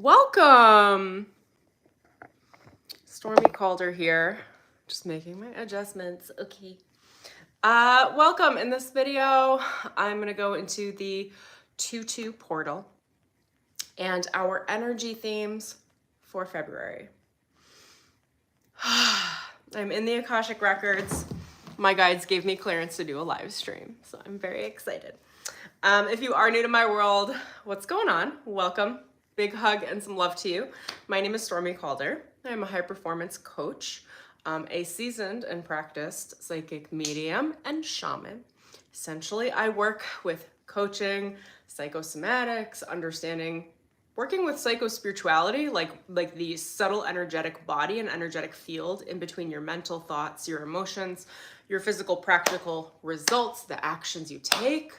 Welcome. Stormie Calder here. Just making my adjustments. Okay. Welcome. In this video, I'm going to go into the 2-2 portal and our energy themes for February. I'm in the Akashic Records. My guides gave me clearance to do a live stream, so I'm very excited. If you are new to my world, what's going on? Welcome. Big hug and some love to you. My name is Stormie Calder. I'm a high performance coach, a seasoned and practiced psychic medium and shaman. Essentially, I work with coaching, psychosomatics, understanding, working with psychospirituality, like the subtle energetic body and energetic field in between your mental thoughts, your emotions, your physical practical results, the actions you take,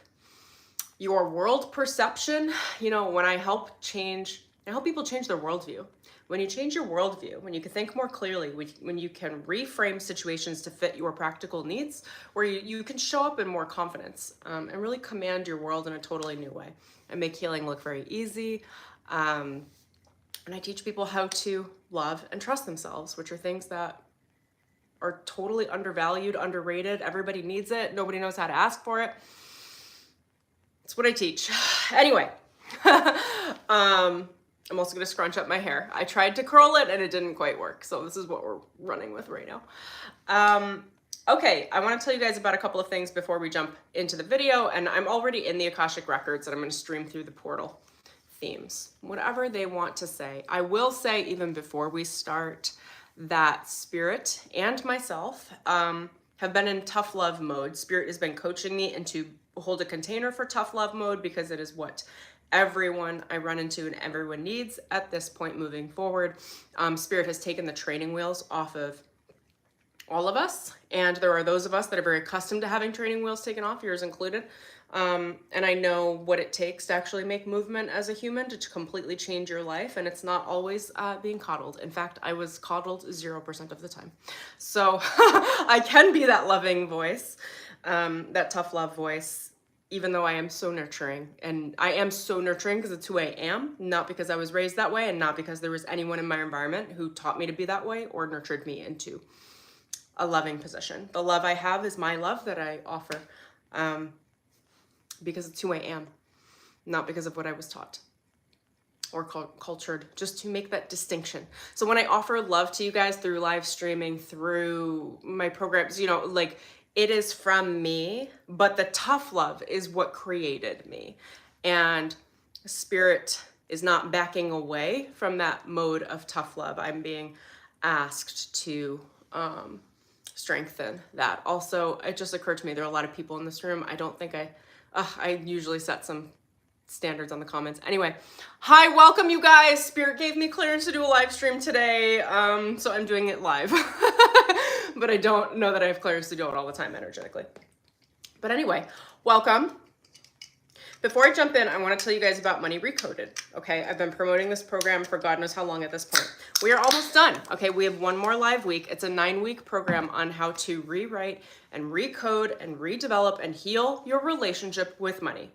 your world perception. You know, when I help people change their worldview. When you change your worldview, when you can think more clearly, when you can reframe situations to fit your practical needs, where you can show up in more confidence and really command your world in a totally new way and make healing look very easy. And I teach people how to love and trust themselves, which are things that are totally undervalued, underrated. Everybody needs it. Nobody knows how to ask for it. It's what I teach. Anyway, I'm also going to scrunch up my hair. I tried to curl it and it didn't quite work. So this is what we're running with right now. Okay, I want to tell you guys about a couple of things before we jump into the video. And I'm already in the Akashic Records and I'm going to stream through the portal themes, whatever they want to say. I will say, even before we start, that Spirit and myself have been in tough love mode. Spirit has been coaching me into hold a container for tough love mode because it is what everyone I run into and everyone needs at this point moving forward. Spirit has taken the training wheels off of all of us, and there are those of us that are very accustomed to having training wheels taken off, yours included. And I know what it takes to actually make movement as a human to completely change your life, and it's not always being coddled. In fact, I was coddled 0% of the time. So I can be that loving voice, that tough love voice, even though I am so nurturing. And I am so nurturing because it's who I am, not because I was raised that way and not because there was anyone in my environment who taught me to be that way or nurtured me into a loving position. The love I have is my love that I offer because it's who I am, not because of what I was taught or cultured, just to make that distinction. So when I offer love to you guys through live streaming, through my programs, you know, like, it is from me, but the tough love is what created me. And Spirit is not backing away from that mode of tough love. I'm being asked to strengthen that. Also, it just occurred to me, there are a lot of people in this room. I don't think I usually set some standards on the comments. Anyway, hi, welcome you guys. Spirit gave me clearance to do a live stream today, so I'm doing it live. But I don't know that I have clearance to do it all the time energetically. But anyway, welcome. Before I jump in, I want to tell you guys about Money Recoded, okay? I've been promoting this program for God knows how long at this point. We are almost done, okay? We have one more live week. It's a 9-week program on how to rewrite and recode and redevelop and heal your relationship with money,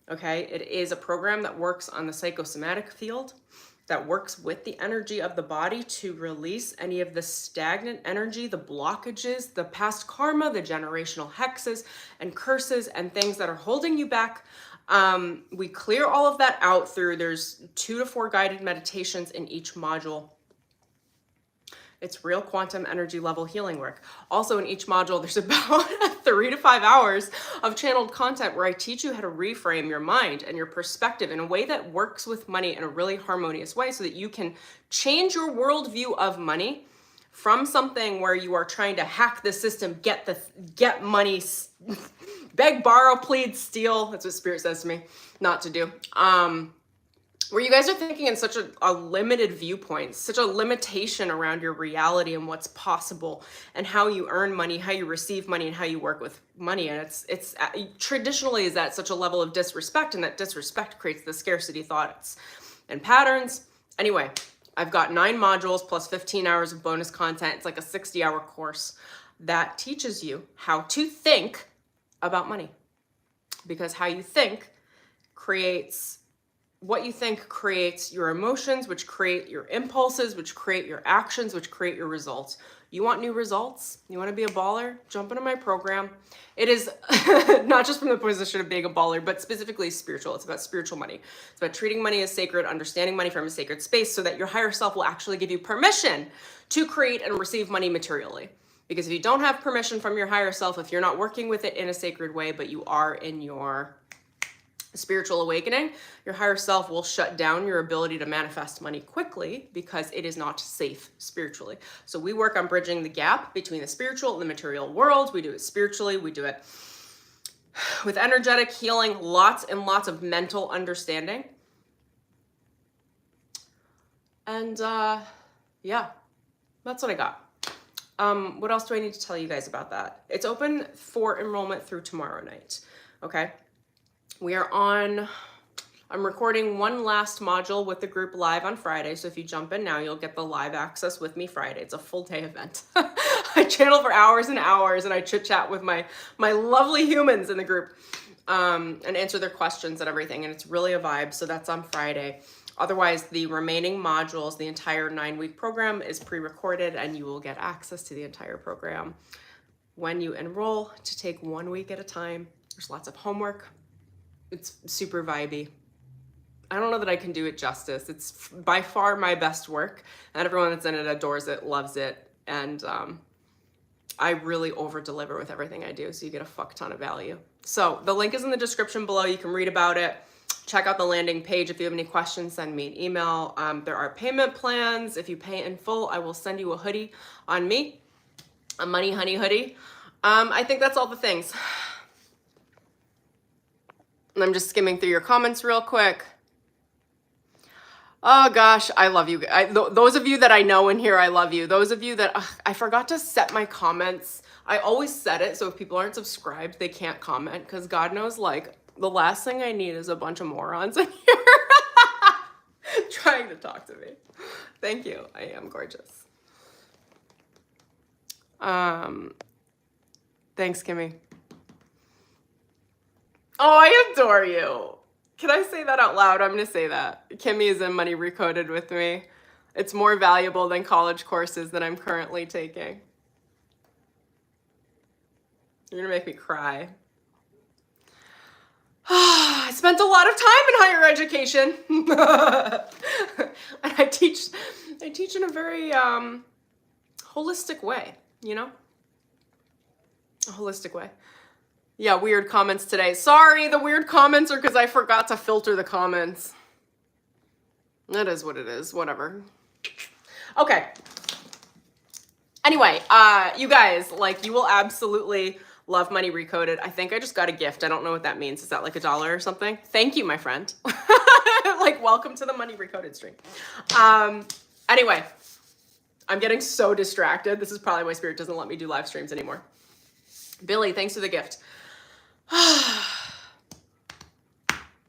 okay? It is a program that works on the psychosomatic field, that works with the energy of the body to release any of the stagnant energy, the blockages, the past karma, the generational hexes and curses and things that are holding you back. We clear all of that out through, there's 2 to 4 guided meditations in each module. It's real quantum energy level healing work. Also in each module, there's about 3 to 5 hours of channeled content where I teach you how to reframe your mind and your perspective in a way that works with money in a really harmonious way so that you can change your worldview of money from something where you are trying to hack the system, get money, beg, borrow, plead, steal. That's what Spirit says to me not to do. Where you guys are thinking in such a limited viewpoint, such a limitation around your reality and what's possible and how you earn money, how you receive money, and how you work with money. And it's traditionally is at such a level of disrespect, and that disrespect creates the scarcity thoughts and patterns. Anyway, I've got 9 modules plus 15 hours of bonus content. It's like a 60-hour course that teaches you how to think about money, because how you think creates what you think creates your emotions, which create your impulses, which create your actions, which create your results. You want new results? You want to be a baller? Jump into my program. It is not just from the position of being a baller, but specifically spiritual. It's about spiritual money. It's about treating money as sacred, understanding money from a sacred space so that your higher self will actually give you permission to create and receive money materially. Because if you don't have permission from your higher self, if you're not working with it in a sacred way, but you are in your spiritual awakening, your higher self will shut down your ability to manifest money quickly because it is not safe spiritually. So we work on bridging the gap between the spiritual and the material world. We do it spiritually. We do it with energetic healing, lots and lots of mental understanding. And yeah, that's what I got. What else do I need to tell you guys about that? It's open for enrollment through tomorrow night. Okay. I'm recording one last module with the group live on Friday. So if you jump in now, you'll get the live access with me Friday. It's a full day event. I channel for hours and hours and I chit chat with my lovely humans in the group, and answer their questions and everything. And it's really a vibe. So that's on Friday. Otherwise, the remaining modules, the entire 9-week program is pre-recorded and you will get access to the entire program when you enroll to take 1 week at a time. There's lots of homework. It's super vibey. I don't know that I can do it justice. It's by far my best work, and everyone that's in it adores it, loves it, and I really over-deliver with everything I do, so you get a fuck ton of value. So the link is in the description below. You can read about it. Check out the landing page. If you have any questions, send me an email. There are payment plans. If you pay in full, I will send you a hoodie on me, a Money Honey hoodie. I think that's all the things. And I'm just skimming through your comments real quick. Oh gosh, I love you. Those of you that I know in here, I love you. Those of you that, I forgot to set my comments. I always set it so if people aren't subscribed, they can't comment, because God knows, like, the last thing I need is a bunch of morons in here trying to talk to me. Thank you. I am gorgeous. Thanks, Kimmy. Oh, I adore you. Can I say that out loud? I'm going to say that. Kimmy is in Money Recoded with me. It's more valuable than college courses that I'm currently taking. You're going to make me cry. I spent a lot of time in higher education. And I teach in a very holistic way, you know? A holistic way. Yeah, weird comments today. Sorry, the weird comments are because I forgot to filter the comments. That is what it is. Whatever. Okay. Anyway, you guys, like, you will absolutely love Money Recoded. I think I just got a gift. I don't know what that means. Is that like $1 or something? Thank you, my friend. Like, welcome to the Money Recoded stream. Anyway, I'm getting so distracted. This is probably why Spirit doesn't let me do live streams anymore. Billy, thanks for the gift.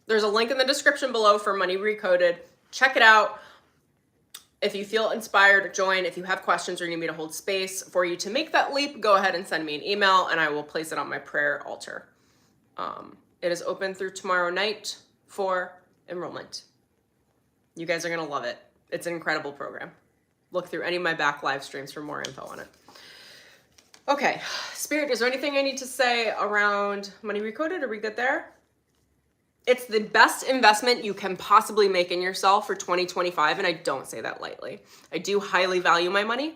There's a link in the description below for Money Recoded. Check it out. If you feel inspired to join, if you have questions or need me to hold space for you to make that leap, go ahead and send me an email and I will place it on my prayer altar. It is open through tomorrow night for enrollment. You guys are going to love it. It's an incredible program. Look through any of my back live streams for more info on it. Okay, Spirit, is there anything I need to say around Money Recoded? Are we good there? It's the best investment you can possibly make in yourself for 2025, and I don't say that lightly. I do highly value my money,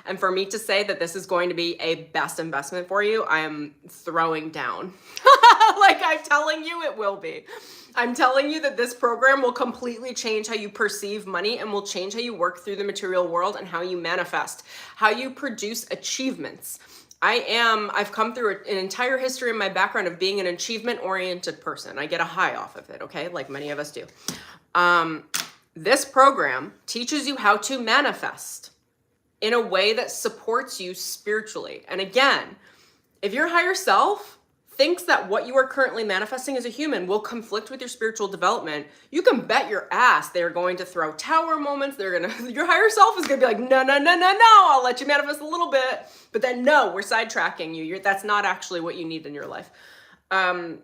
and for me to say that this is going to be a best investment for you, I am throwing down. Like, I'm telling you it will be. I'm telling you that this program will completely change how you perceive money and will change how you work through the material world and how you manifest, how you produce achievements. I've come through an entire history in my background of being an achievement-oriented person. I get a high off of it, okay? Like many of us do. This program teaches you how to manifest in a way that supports you spiritually. And again, if your higher self thinks that what you are currently manifesting as a human will conflict with your spiritual development, you can bet your ass they're going to throw tower moments. Your higher self is going to be like, no, no, no, no, no, I'll let you manifest a little bit. But then no, we're sidetracking you. That's not actually what you need in your life. I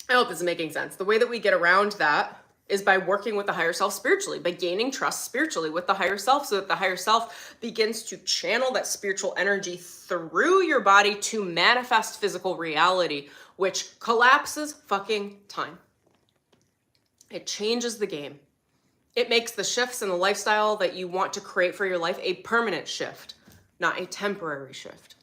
hope this is making sense. The way that we get around that is by working with the higher self spiritually, by gaining trust spiritually with the higher self, so that the higher self begins to channel that spiritual energy through your body to manifest physical reality, which collapses fucking time. It changes the game. It makes the shifts in the lifestyle that you want to create for your life a permanent shift, not a temporary shift.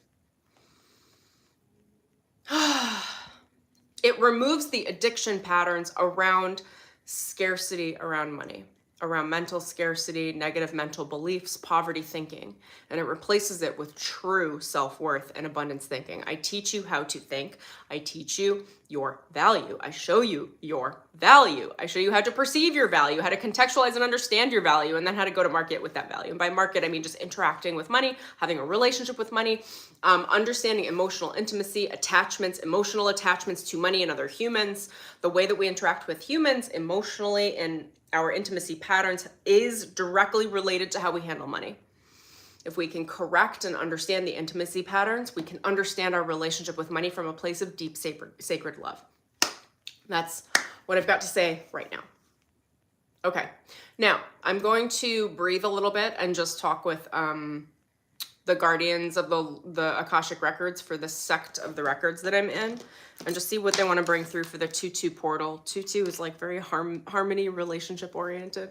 It removes the addiction patterns around scarcity, around money, around mental scarcity, negative mental beliefs, poverty thinking, and it replaces it with true self-worth and abundance thinking. I teach you how to think. I teach you your value. I show you your value. I show you how to perceive your value, how to contextualize and understand your value, and then how to go to market with that value. And by market, I mean just interacting with money, having a relationship with money, understanding emotional intimacy, attachments, emotional attachments to money and other humans. The way that we interact with humans emotionally and our intimacy patterns is directly related to how we handle money. If we can correct and understand the intimacy patterns, we can understand our relationship with money from a place of deep sacred love. That's what I've got to say right now. Okay, now I'm going to breathe a little bit and just talk with the guardians of the Akashic records for the sect of the records that I'm in, and just see what they want to bring through for the 2-2 portal. 2-2 is like very harmony, relationship oriented.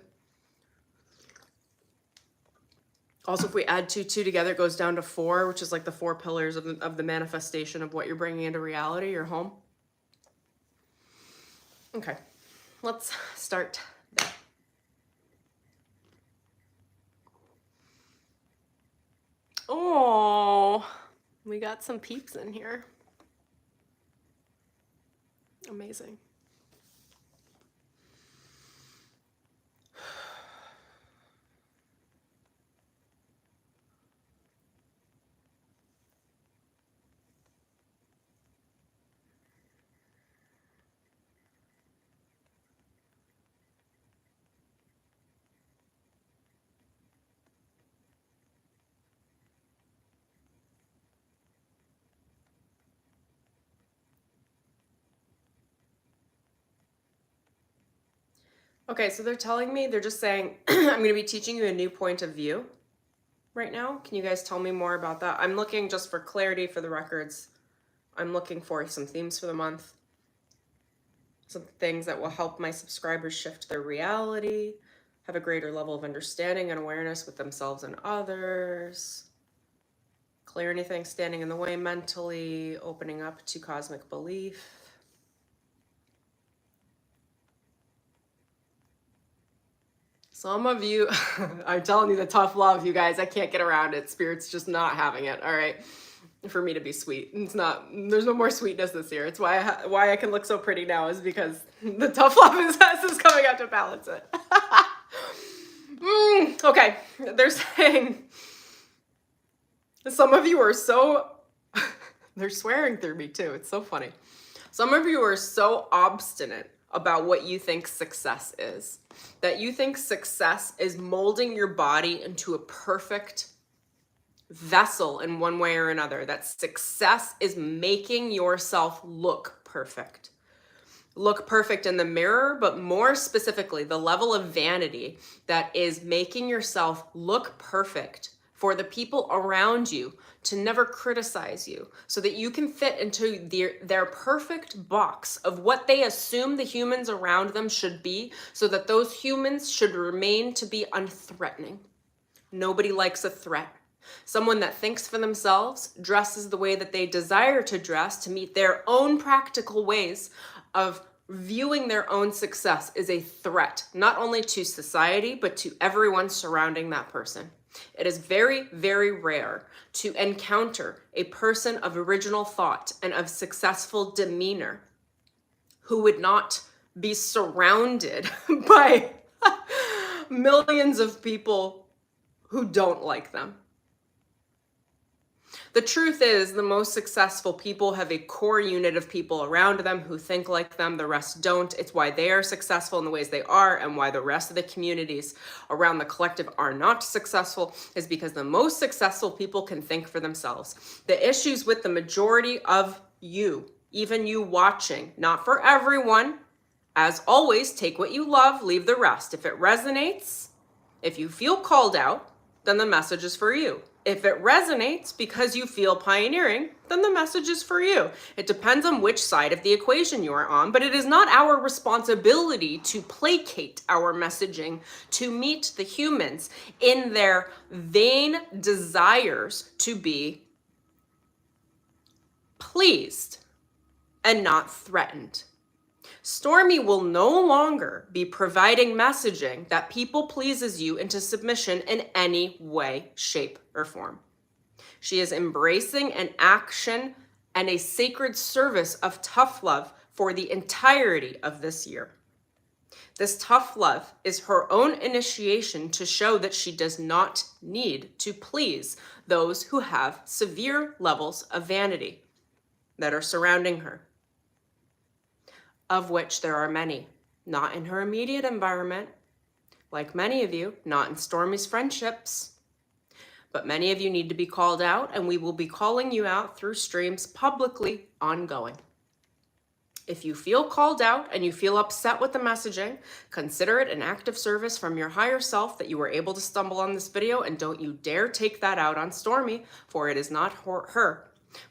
Also, if we add 2-2 together, it goes down to 4, which is like the 4 pillars of the manifestation of what you're bringing into reality, your home. Okay, let's start there. Oh, we got some peeps in here. Amazing. Okay, so they're telling me, they're just saying, I'm going to be teaching you a new point of view right now. Can you guys tell me more about that? I'm looking just for clarity for the records. I'm looking for some themes for the month. Some things that will help my subscribers shift their reality, have a greater level of understanding and awareness with themselves and others. Clear anything standing in the way mentally, opening up to cosmic belief. Some of you, I'm telling you the tough love, you guys, I can't get around it. Spirit's just not having it, all right? For me to be sweet. It's not, there's no more sweetness this year. It's why I can look so pretty now is because the tough love is coming out to balance it. Okay, they're saying, some of you are so, they're swearing through me too. It's so funny. Some of you are so obstinate about what you think success is, that you think success is molding your body into a perfect vessel in one way or another, that success is making yourself look perfect. Look perfect in the mirror, but more specifically, the level of vanity that is making yourself look perfect for the people around you to never criticize you, so that you can fit into their perfect box of what they assume the humans around them should be, so that those humans should remain to be unthreatening. Nobody likes a threat. Someone that thinks for themselves, dresses the way that they desire to dress to meet their own practical ways of viewing their own success is a threat, not only to society, but to everyone surrounding that person. It is very, very rare to encounter a person of original thought and of successful demeanor who would not be surrounded by millions of people who don't like them. The truth is, the most successful people have a core unit of people around them who think like them, the rest don't. It's why they are successful in the ways they are, and why the rest of the communities around the collective are not successful, is because the most successful people can think for themselves. The issues with the majority of you, even you watching, not for everyone, As always, take what you love, leave the rest. If it resonates, if you feel called out, then the message is for you. If it resonates because you feel pioneering, then the message is for you. It depends on which side of the equation you are on, but it is not our responsibility to placate our messaging to meet the humans in their vain desires to be pleased and not threatened. Stormie will no longer be providing messaging that people pleases you into submission in any way, shape, or form. She is embracing an action and a sacred service of tough love for the entirety of this year. This tough love is her own initiation to show that she does not need to please those who have severe levels of vanity that are surrounding her, of which there are many, not in her immediate environment, like many of you, not in Stormie's friendships, but many of you need to be called out, and we will be calling you out through streams publicly ongoing. If you feel called out and you feel upset with the messaging, consider it an act of service from your higher self that you were able to stumble on this video, and don't you dare take that out on Stormie, for it is not her.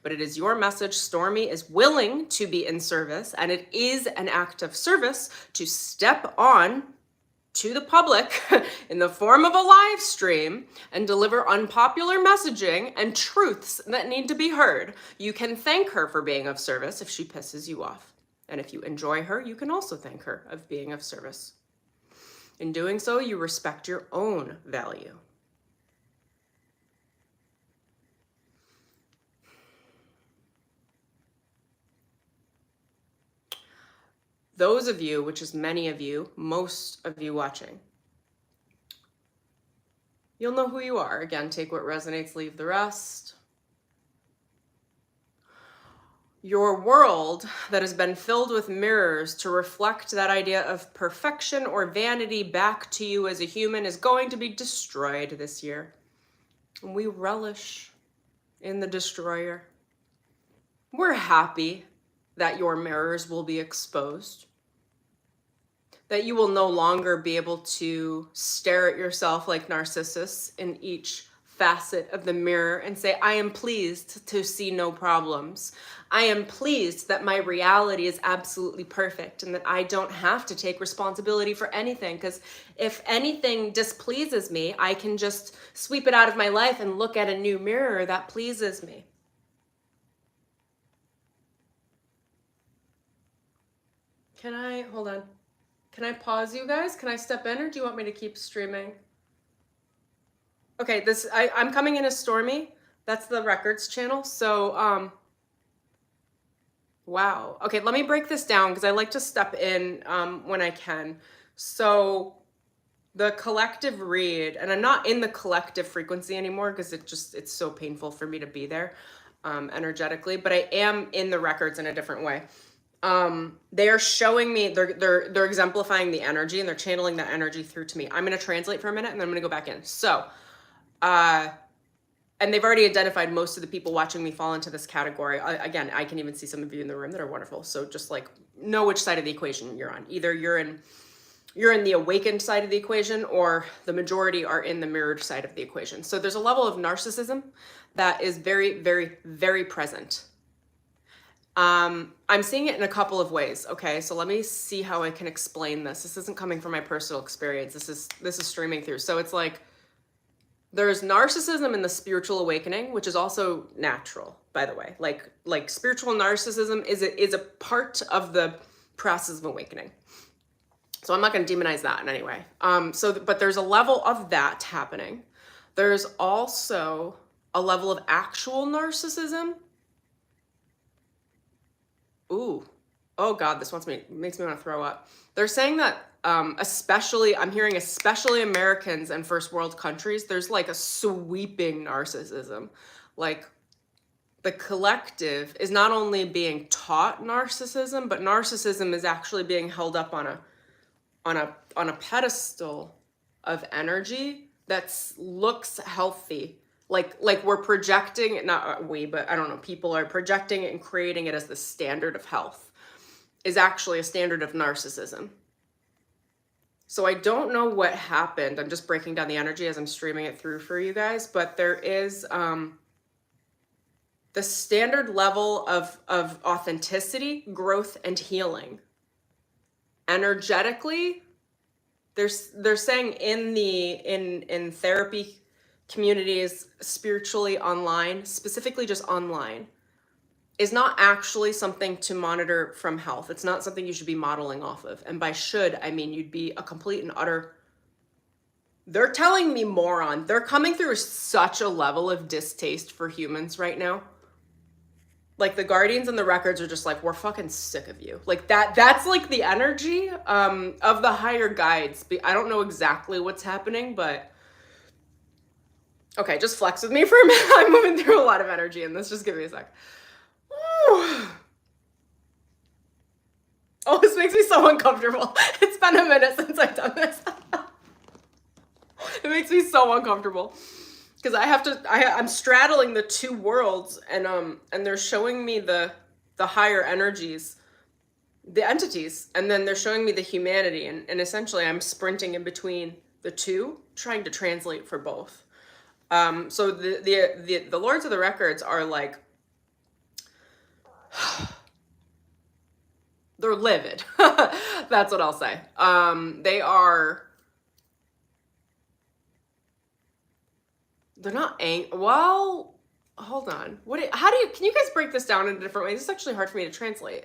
But it is your message. Stormie is willing to be in service, and it is an act of service to step on to the public in the form of a live stream and deliver unpopular messaging and truths that need to be heard. You can thank her for being of service if she pisses you off. And if you enjoy her, you can also thank her of being of service. In doing so, you respect your own value. Those of you, which is many of you, most of you watching, you'll know who you are. Again, take what resonates, leave the rest. Your world that has been filled with mirrors to reflect that idea of perfection or vanity back to you as a human is going to be destroyed this year. And we relish in the destroyer. We're happy that your mirrors will be exposed, that you will no longer be able to stare at yourself like Narcissus in each facet of the mirror and say, I am pleased to see no problems. I am pleased that my reality is absolutely perfect and that I don't have to take responsibility for anything, because if anything displeases me, I can just sweep it out of my life and look at a new mirror that pleases me. Hold on. Can I pause you guys? Can I step in, or do you want me to keep streaming? Okay, I'm coming in as Stormie. That's the records channel. So, wow. Okay, let me break this down because I like to step in when I can. So the collective read, and I'm not in the collective frequency anymore because it's so painful for me to be there energetically, but I am in the records in a different way. They're showing me, they're exemplifying the energy, and they're channeling that energy through to me. I'm going to translate for a minute and then I'm going to go back in. So, and they've already identified most of the people watching me fall into this category. Again, I can even see some of you in the room that are wonderful. So just like know which side of the equation you're on. Either you're in the awakened side of the equation, or the majority are in the mirrored side of the equation. So there's a level of narcissism that is very, very, very present. I'm seeing it in a couple of ways. Okay, so let me see how I can explain this. This isn't coming from my personal experience. This is streaming through. So it's like there's narcissism in the spiritual awakening, which is also natural, by the way. Like spiritual narcissism is a part of the process of awakening. So I'm not going to demonize that in any way. But there's a level of that happening. There's also a level of actual narcissism. Ooh, oh God, this makes me want to throw up. They're saying that I'm hearing especially Americans and first world countries, there's like a sweeping narcissism. Like the collective is not only being taught narcissism, but narcissism is actually being held up on a pedestal of energy that looks healthy. Like we're projecting, not we, but I don't know, people are projecting it and creating it as the standard of health. is actually a standard of narcissism. So I don't know what happened. I'm just breaking down the energy as I'm streaming it through for you guys, but there is the standard level of authenticity, growth, and healing. Energetically, they're saying in therapy communities, spiritually online, specifically just online, is not actually something to monitor from health. It's not something you should be modeling off of. And by should, I mean you'd be a complete and utter, they're telling me moron. They're coming through such a level of distaste for humans right now. Like the guardians and the records are just like, we're fucking sick of you. Like that's like the energy of the higher guides. I don't know exactly what's happening, but okay, just flex with me for a minute. I'm moving through a lot of energy in this. Just give me a sec. Oh, this makes me so uncomfortable. It's been a minute since I've done this. It makes me so uncomfortable because I'm straddling the two worlds, and they're showing me the higher energies, the entities, and then they're showing me the humanity, and essentially I'm sprinting in between the two, trying to translate for both. So the Lords of the Records are like, they're livid. That's what I'll say. They're not well, hold on. Can you guys break this down in a different way? This is actually hard for me to translate.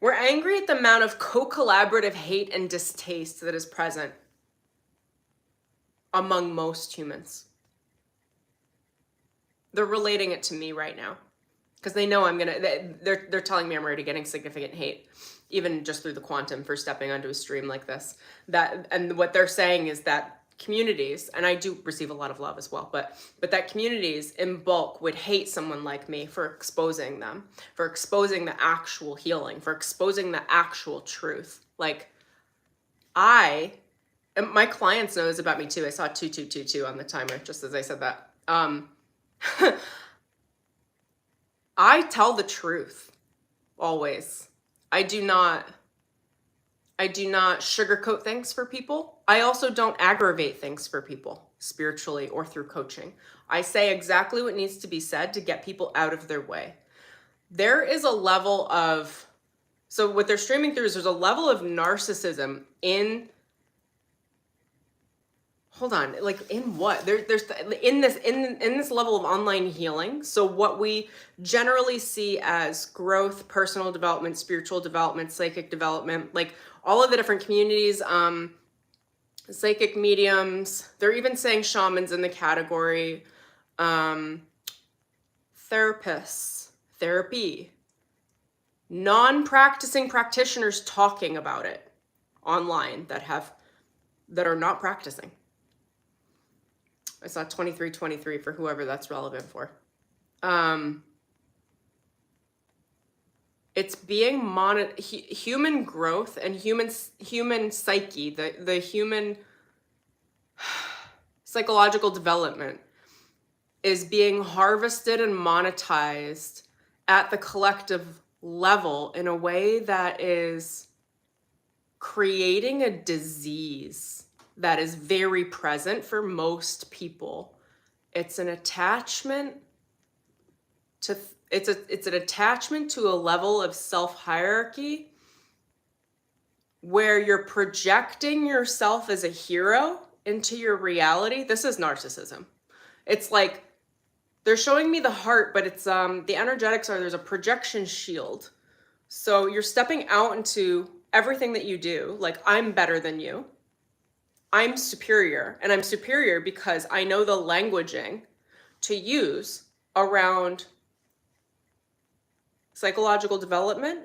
We're angry at the amount of co-collaborative hate and distaste that is present among most humans. They're relating it to me right now because they know they're telling me I'm already getting significant hate, even just through the quantum for stepping onto a stream like this. And what they're saying is that communities, and I do receive a lot of love as well, but that communities in bulk would hate someone like me for exposing them, for exposing the actual healing, for exposing the actual truth. Like and my clients know this about me too. I saw 2222 on the timer just as I said that. I tell the truth always. I do not sugarcoat things for people. I also don't aggravate things for people spiritually or through coaching. I say exactly what needs to be said to get people out of their way. There is a level of, so what they're streaming through is there's a level of narcissism in, hold on, like in what? There's in this level of online healing. So what we generally see as growth, personal development, spiritual development, psychic development, like all of the different communities, psychic mediums, they're even saying shamans in the category, therapists, therapy, non-practicing practitioners talking about it online that are not practicing. I saw 2323 for whoever that's relevant for. It's being human growth and human psyche, the human psychological development is being harvested and monetized at the collective level in a way that is creating a disease that is very present for most people. It's an attachment to it's an attachment to a level of self-hierarchy where you're projecting yourself as a hero into your reality. This is narcissism. It's like they're showing me the heart, but it's the energetics are there's a projection shield. So you're stepping out into everything that you do. Like, I'm better than you. I'm superior, and I'm superior because I know the languaging to use around psychological development.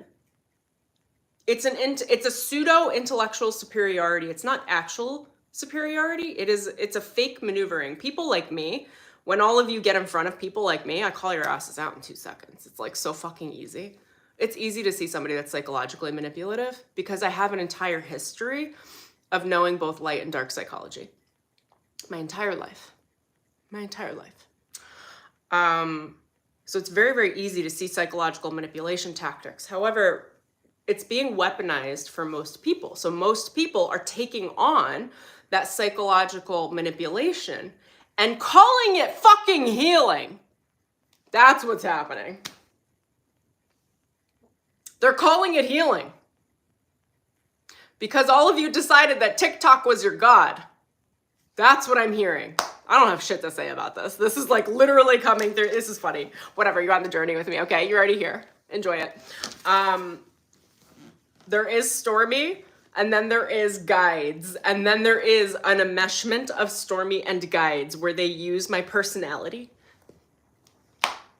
It's a pseudo intellectual superiority. It's not actual superiority. It's a fake maneuvering. People like me, when all of you get in front of people like me, I call your asses out in 2 seconds. It's like so fucking easy. It's easy to see somebody that's psychologically manipulative because I have an entire history of knowing both light and dark psychology. My entire life. So it's very, very easy to see psychological manipulation tactics. However, it's being weaponized for most people. So most people are taking on that psychological manipulation and calling it fucking healing. That's what's happening. They're calling it healing. Because all of you decided that TikTok was your god. That's what I'm hearing. I don't have shit to say about this. This is like literally coming through. This is funny. Whatever, you're on the journey with me. Okay, you're already here. Enjoy it. There is Stormie, and then there is guides, and then there is an enmeshment of Stormie and guides where they use my personality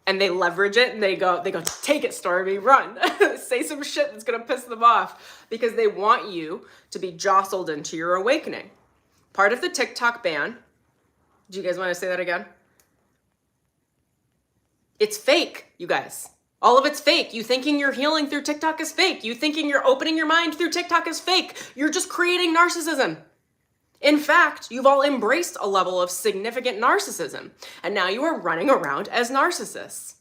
and they leverage it and they go, take it, Stormie, run. Say some shit that's gonna piss them off because they want you to be jostled into your awakening. Part of the TikTok ban, do you guys want to say that again? It's fake, you guys. All of it's fake. You thinking you're healing through TikTok is fake. You thinking you're opening your mind through TikTok is fake. You're just creating narcissism. In fact, you've all embraced a level of significant narcissism, and now you are running around as narcissists.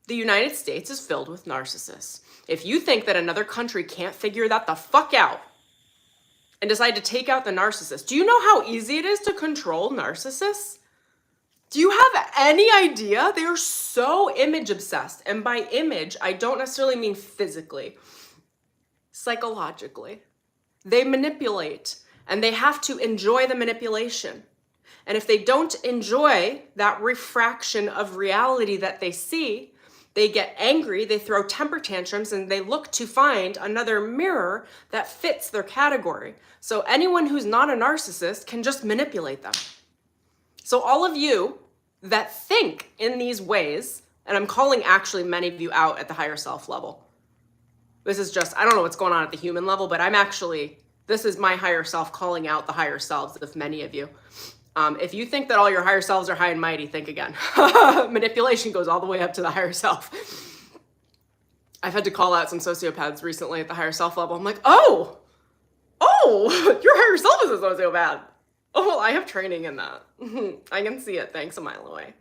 The United States is filled with narcissists. If you think that another country can't figure that the fuck out and decide to take out the narcissist, do you know how easy it is to control narcissists? Do you have any idea? They are so image obsessed. And by image, I don't necessarily mean physically, psychologically. They manipulate and they have to enjoy the manipulation. And if they don't enjoy that refraction of reality that they see, they get angry, they throw temper tantrums, and they look to find another mirror that fits their category. So anyone who's not a narcissist can just manipulate them. So all of you that think in these ways, and I'm calling actually many of you out at the higher self level. This is just, I don't know what's going on at the human level, but this is my higher self calling out the higher selves of many of you. If you think that all your higher selves are high and mighty, think again. Manipulation goes all the way up to the higher self. I've had to call out some sociopaths recently at the higher self level. I'm like, oh, your higher self is a sociopath. Oh, well, I have training in that. I can see it. Thanks, a mile away.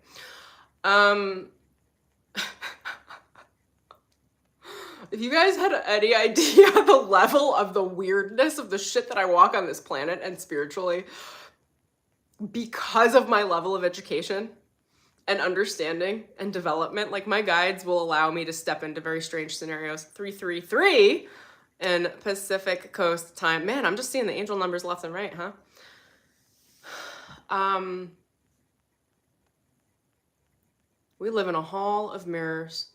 If you guys had any idea the level of the weirdness of the shit that I walk on this planet and spiritually, because of my level of education and understanding and development, like my guides will allow me to step into very strange scenarios. 333 in Pacific Coast time. Man, I'm just seeing the angel numbers left and right, huh? We live in a hall of mirrors.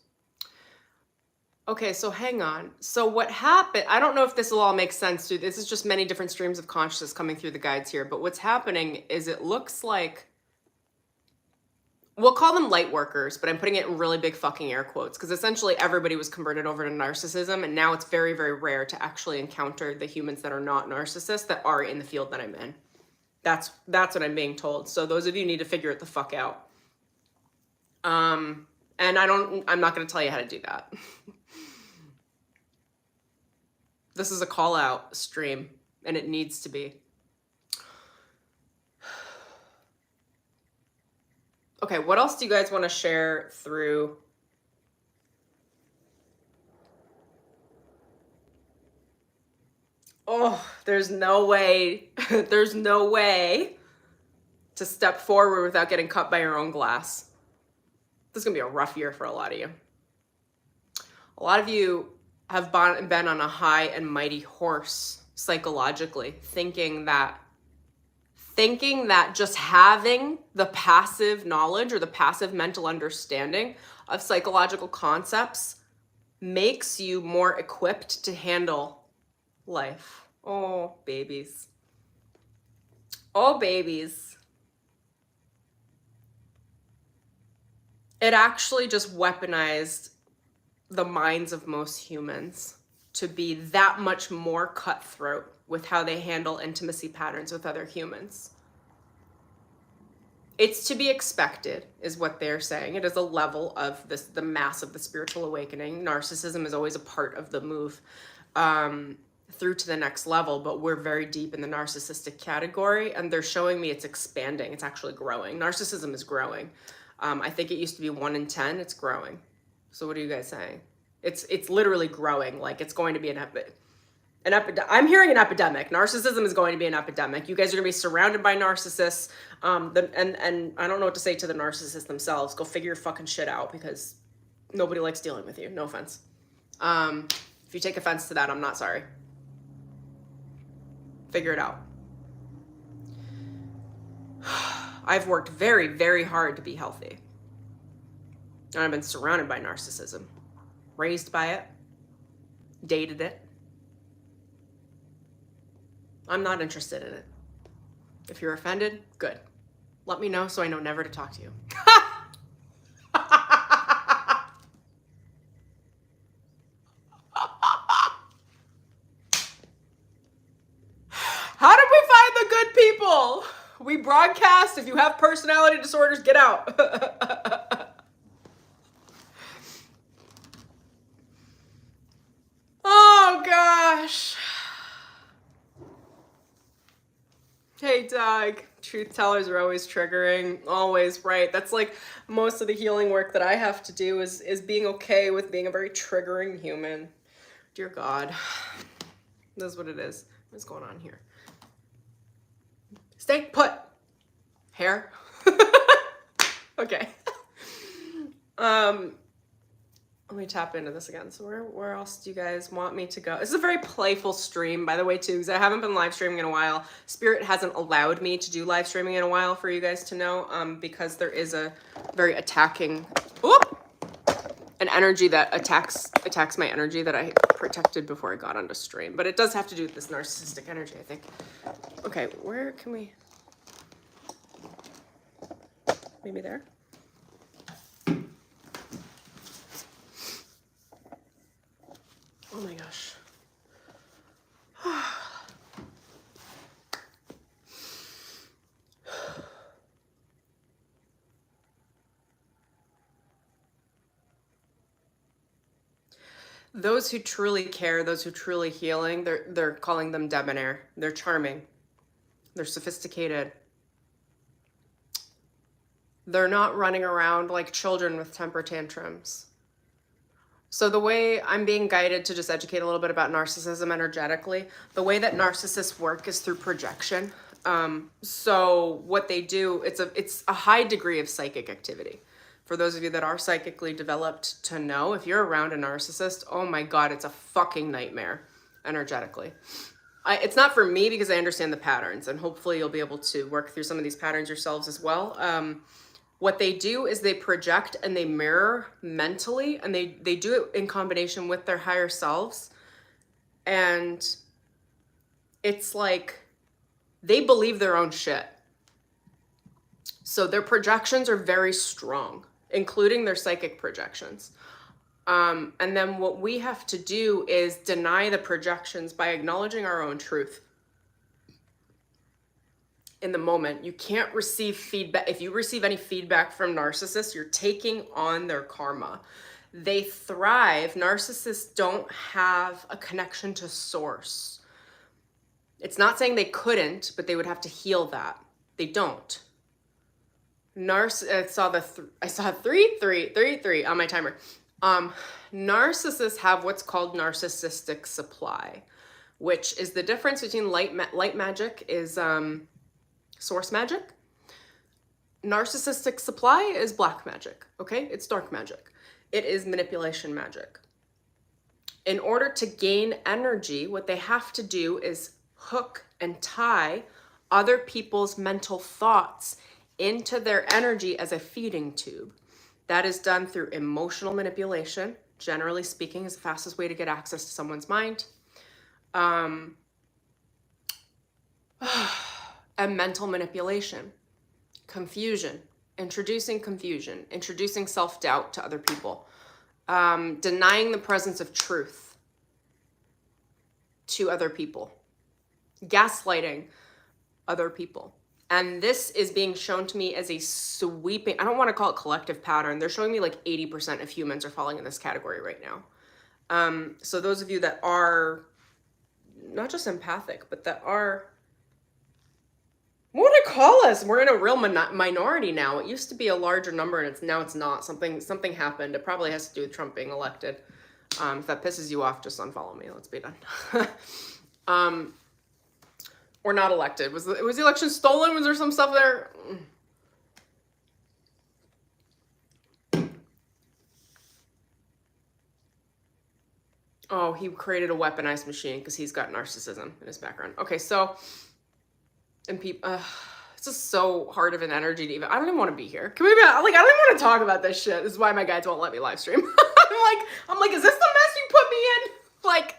Okay, so hang on. So what happened, I don't know if this will all make sense to you. This is just many different streams of consciousness coming through the guides here. But what's happening is it looks like, we'll call them light workers, but I'm putting it in really big fucking air quotes because essentially everybody was converted over to narcissism. And now it's very, very rare to actually encounter the humans that are not narcissists that are in the field that I'm in. That's what I'm being told. So those of you need to figure it the fuck out. And I'm not going to tell you how to do that. This is a call out stream and it needs to be. Okay, what else do you guys want to share through? Oh, there's no way to step forward without getting cut by your own glass. This is going to be a rough year for a lot of you. A lot of you have been on a high and mighty horse psychologically, thinking that just having the passive knowledge or the passive mental understanding of psychological concepts makes you more equipped to handle life. Oh, babies. Oh, babies. It actually just weaponized the minds of most humans to be that much more cutthroat with how they handle intimacy patterns with other humans. It's to be expected, is what they're saying. It is a level of this, the mass of the spiritual awakening. Narcissism is always a part of the move through to the next level, but we're very deep in the narcissistic category, and they're showing me it's expanding. It's actually growing. Narcissism is growing. I think it used to be 1 in 10. It's growing. So what are you guys saying? It's literally growing. Like it's going to be I'm hearing an epidemic. Narcissism is going to be an epidemic. You guys are going to be surrounded by narcissists. And I don't know what to say to the narcissists themselves. Go figure your fucking shit out, because nobody likes dealing with you. No offense. If you take offense to that, I'm not sorry. Figure it out. I've worked very, very hard to be healthy. And I've been surrounded by narcissism. Raised by it. Dated it. I'm not interested in it. If you're offended, good. Let me know so I know never to talk to you. How did we find the good people? We broadcast. If you have personality disorders, get out. Oh, gosh. Hey, Doug. Truth tellers are always triggering. Always, right? That's like most of the healing work that I have to do is being okay with being a very triggering human. Dear God. That's what it is. What's going on here? Stay put. Hair. Okay. Let me tap into this again. So where else do you guys want me to go? This is a very playful stream, by the way, too, because I haven't been live streaming in a while. Spirit hasn't allowed me to do live streaming in a while, for you guys to know, because there is a very attacking, an energy that attacks my energy that I protected before I got onto stream. But it does have to do with this narcissistic energy, I think. Okay, where can we? Maybe there? Oh my gosh. Those who truly care, those who truly healing, they're calling them debonair. They're charming. They're sophisticated. They're not running around like children with temper tantrums. So the way I'm being guided to just educate a little bit about narcissism energetically, the way that narcissists work is through projection. So what they do, it's a high degree of psychic activity. For those of you that are psychically developed to know, if you're around a narcissist, oh my God, it's a fucking nightmare energetically. It's not for me because I understand the patterns, and hopefully you'll be able to work through some of these patterns yourselves as well. What they do is they project and they mirror mentally, and they do it in combination with their higher selves. And it's like they believe their own shit. So their projections are very strong, including their psychic projections. And then what we have to do is deny the projections by acknowledging our own truth. In the moment, you can't receive feedback. If you receive any feedback from narcissists, you're taking on their karma. They thrive. Narcissists don't have a connection to source. It's not saying they couldn't, but they would have to heal that. They don't. I saw 3 on my timer. Narcissists have what's called narcissistic supply, which is the difference between light magic is source magic. Narcissistic supply is black magic, okay? It's dark magic. It is manipulation magic. In order to gain energy, what they have to do is hook and tie other people's mental thoughts into their energy as a feeding tube. That is done through emotional manipulation. Generally speaking, is the fastest way to get access to someone's mind. And mental manipulation, confusion, introducing self-doubt to other people, denying the presence of truth to other people, gaslighting other people. And this is being shown to me as a sweeping, I don't want to call it collective pattern. They're showing me like 80% of humans are falling in this category right now. So those of you that are not just empathic, but that are, what would I call us. We're in a real minority now. It used to be a larger number, and now it's not. Something happened. It probably has to do with Trump being elected. If that pisses you off, just unfollow me. Let's be done. Or not elected. Was the election stolen? Was there some stuff there? Oh, he created a weaponized machine because he's got narcissism in his background. Okay, so, and people, it's just so hard of an energy to even, I don't even want to be here. Can we be, like, I don't even want to talk about this shit. This is why my guides won't let me live stream. I'm like, is this the mess you put me in? Like,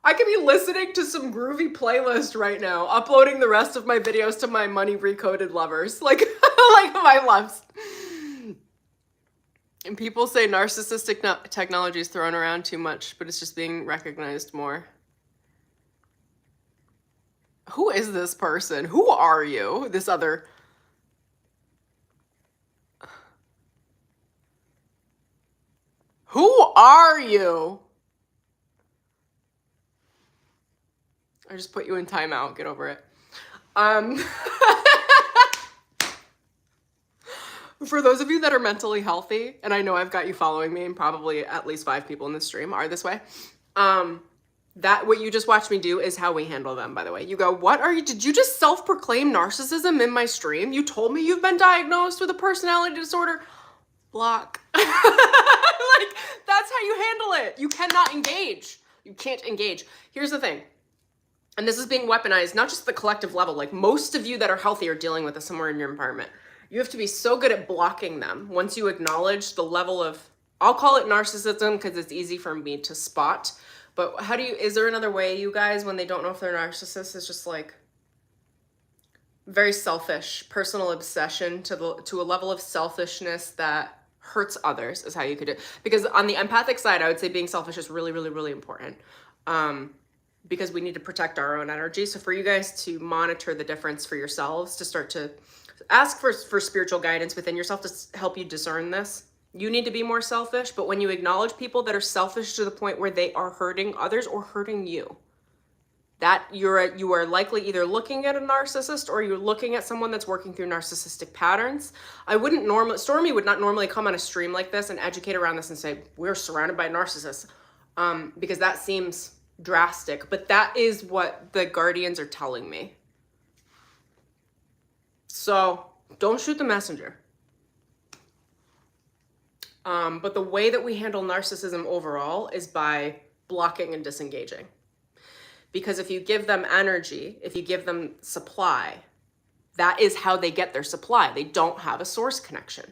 I could be listening to some groovy playlist right now, uploading the rest of my videos to my money recoded lovers. Like, like my loves. And people say narcissistic technology is thrown around too much, but it's just being recognized more. Who is this person? Who are you? This other... Who are you? I just put you in timeout. Get over it. For those of you that are mentally healthy, and I know I've got you following me, and probably at least 5 people in this stream are this way, that what you just watched me do is how we handle them, by the way. You go, what are you, did you just self-proclaim narcissism in my stream? You told me you've been diagnosed with a personality disorder? Block. Like, that's how you handle it. You cannot engage. You can't engage. Here's the thing. And this is being weaponized, not just the collective level. Like, most of you that are healthy are dealing with this somewhere in your environment. You have to be so good at blocking them once you acknowledge the level of, I'll call it narcissism because it's easy for me to spot. But how do you, is there another way, you guys, when they don't know if they're narcissists, it's just like very selfish, personal obsession to a level of selfishness that hurts others is how you could do it. Because on the empathic side, I would say being selfish is really, really, really important. Because we need to protect our own energy. So for you guys to monitor the difference for yourselves, to start to ask for spiritual guidance within yourself to help you discern this. You need to be more selfish, but when you acknowledge people that are selfish to the point where they are hurting others or hurting you, that you are likely either looking at a narcissist or you're looking at someone that's working through narcissistic patterns. Stormie would not normally come on a stream like this and educate around this and say, we're surrounded by narcissists, because that seems drastic, but that is what the guardians are telling me. So don't shoot the messenger. But the way that we handle narcissism overall is by blocking and disengaging. Because if you give them energy, if you give them supply, that is how they get their supply. They don't have a source connection.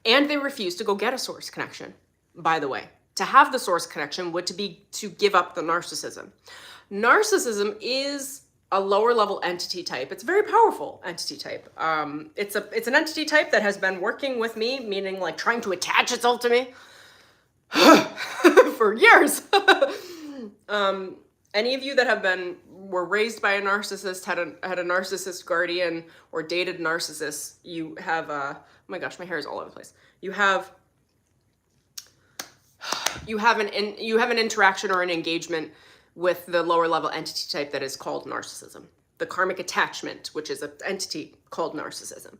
And they refuse to go get a source connection, by the way. To have the source connection would be to give up the narcissism. Narcissism is a lower level entity type. It's a very powerful entity type. It's an entity type that has been working with me, meaning like trying to attach itself to me for years. Any of you that were raised by a narcissist, had a narcissist guardian, or dated narcissists, you have oh my gosh, my hair is all over the place. You have an interaction or an engagement with the lower level entity type that is called narcissism. The karmic attachment, which is an entity called narcissism.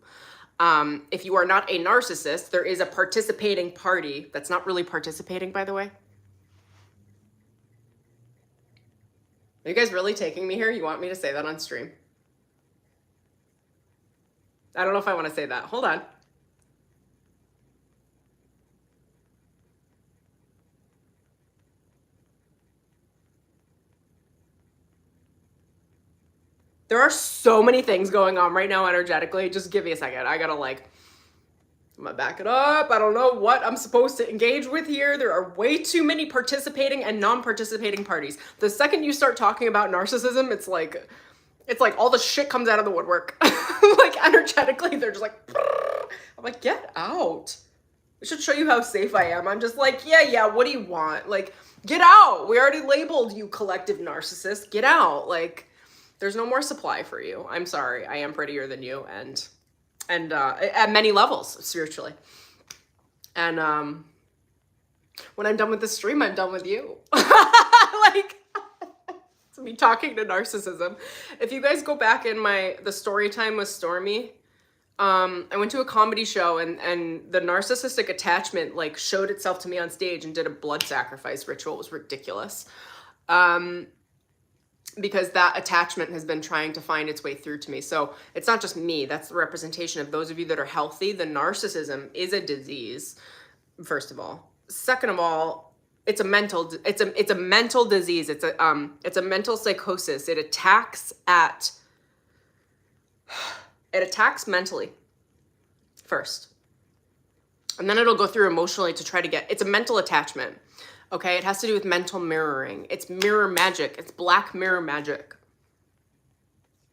If you are not a narcissist, there is a participating party that's not really participating, by the way. Are you guys really taking me here? You want me to say that on stream? I don't know if I want to say that. Hold on. There are so many things going on right now energetically. Just give me a second. I gotta I'm gonna back it up. I don't know what I'm supposed to engage with here. There are way too many participating and non-participating parties. The second you start talking about narcissism, it's like all the shit comes out of the woodwork. Like energetically, they're just like, brrr. I'm like, get out. I should show you how safe I am. I'm just like, yeah, what do you want? Like, get out. We already labeled you collective narcissist. Get out. Like, there's no more supply for you. I'm sorry. I am prettier than you, and at many levels spiritually. And when I'm done with the stream, I'm done with you. Like, It's me talking to narcissism. If you guys go back in the story time with Stormie, I went to a comedy show and the narcissistic attachment like showed itself to me on stage and did a blood sacrifice ritual. It was ridiculous. Because that attachment has been trying to find its way through to me. So it's not just me, that's the representation of those of you that are healthy. The narcissism is a disease, first of all. Second of all, it's a mental disease. It's a mental psychosis. It attacks mentally first. And then it'll go through emotionally to try to it's a mental attachment. Okay, it has to do with mental mirroring. It's mirror magic. It's black mirror magic.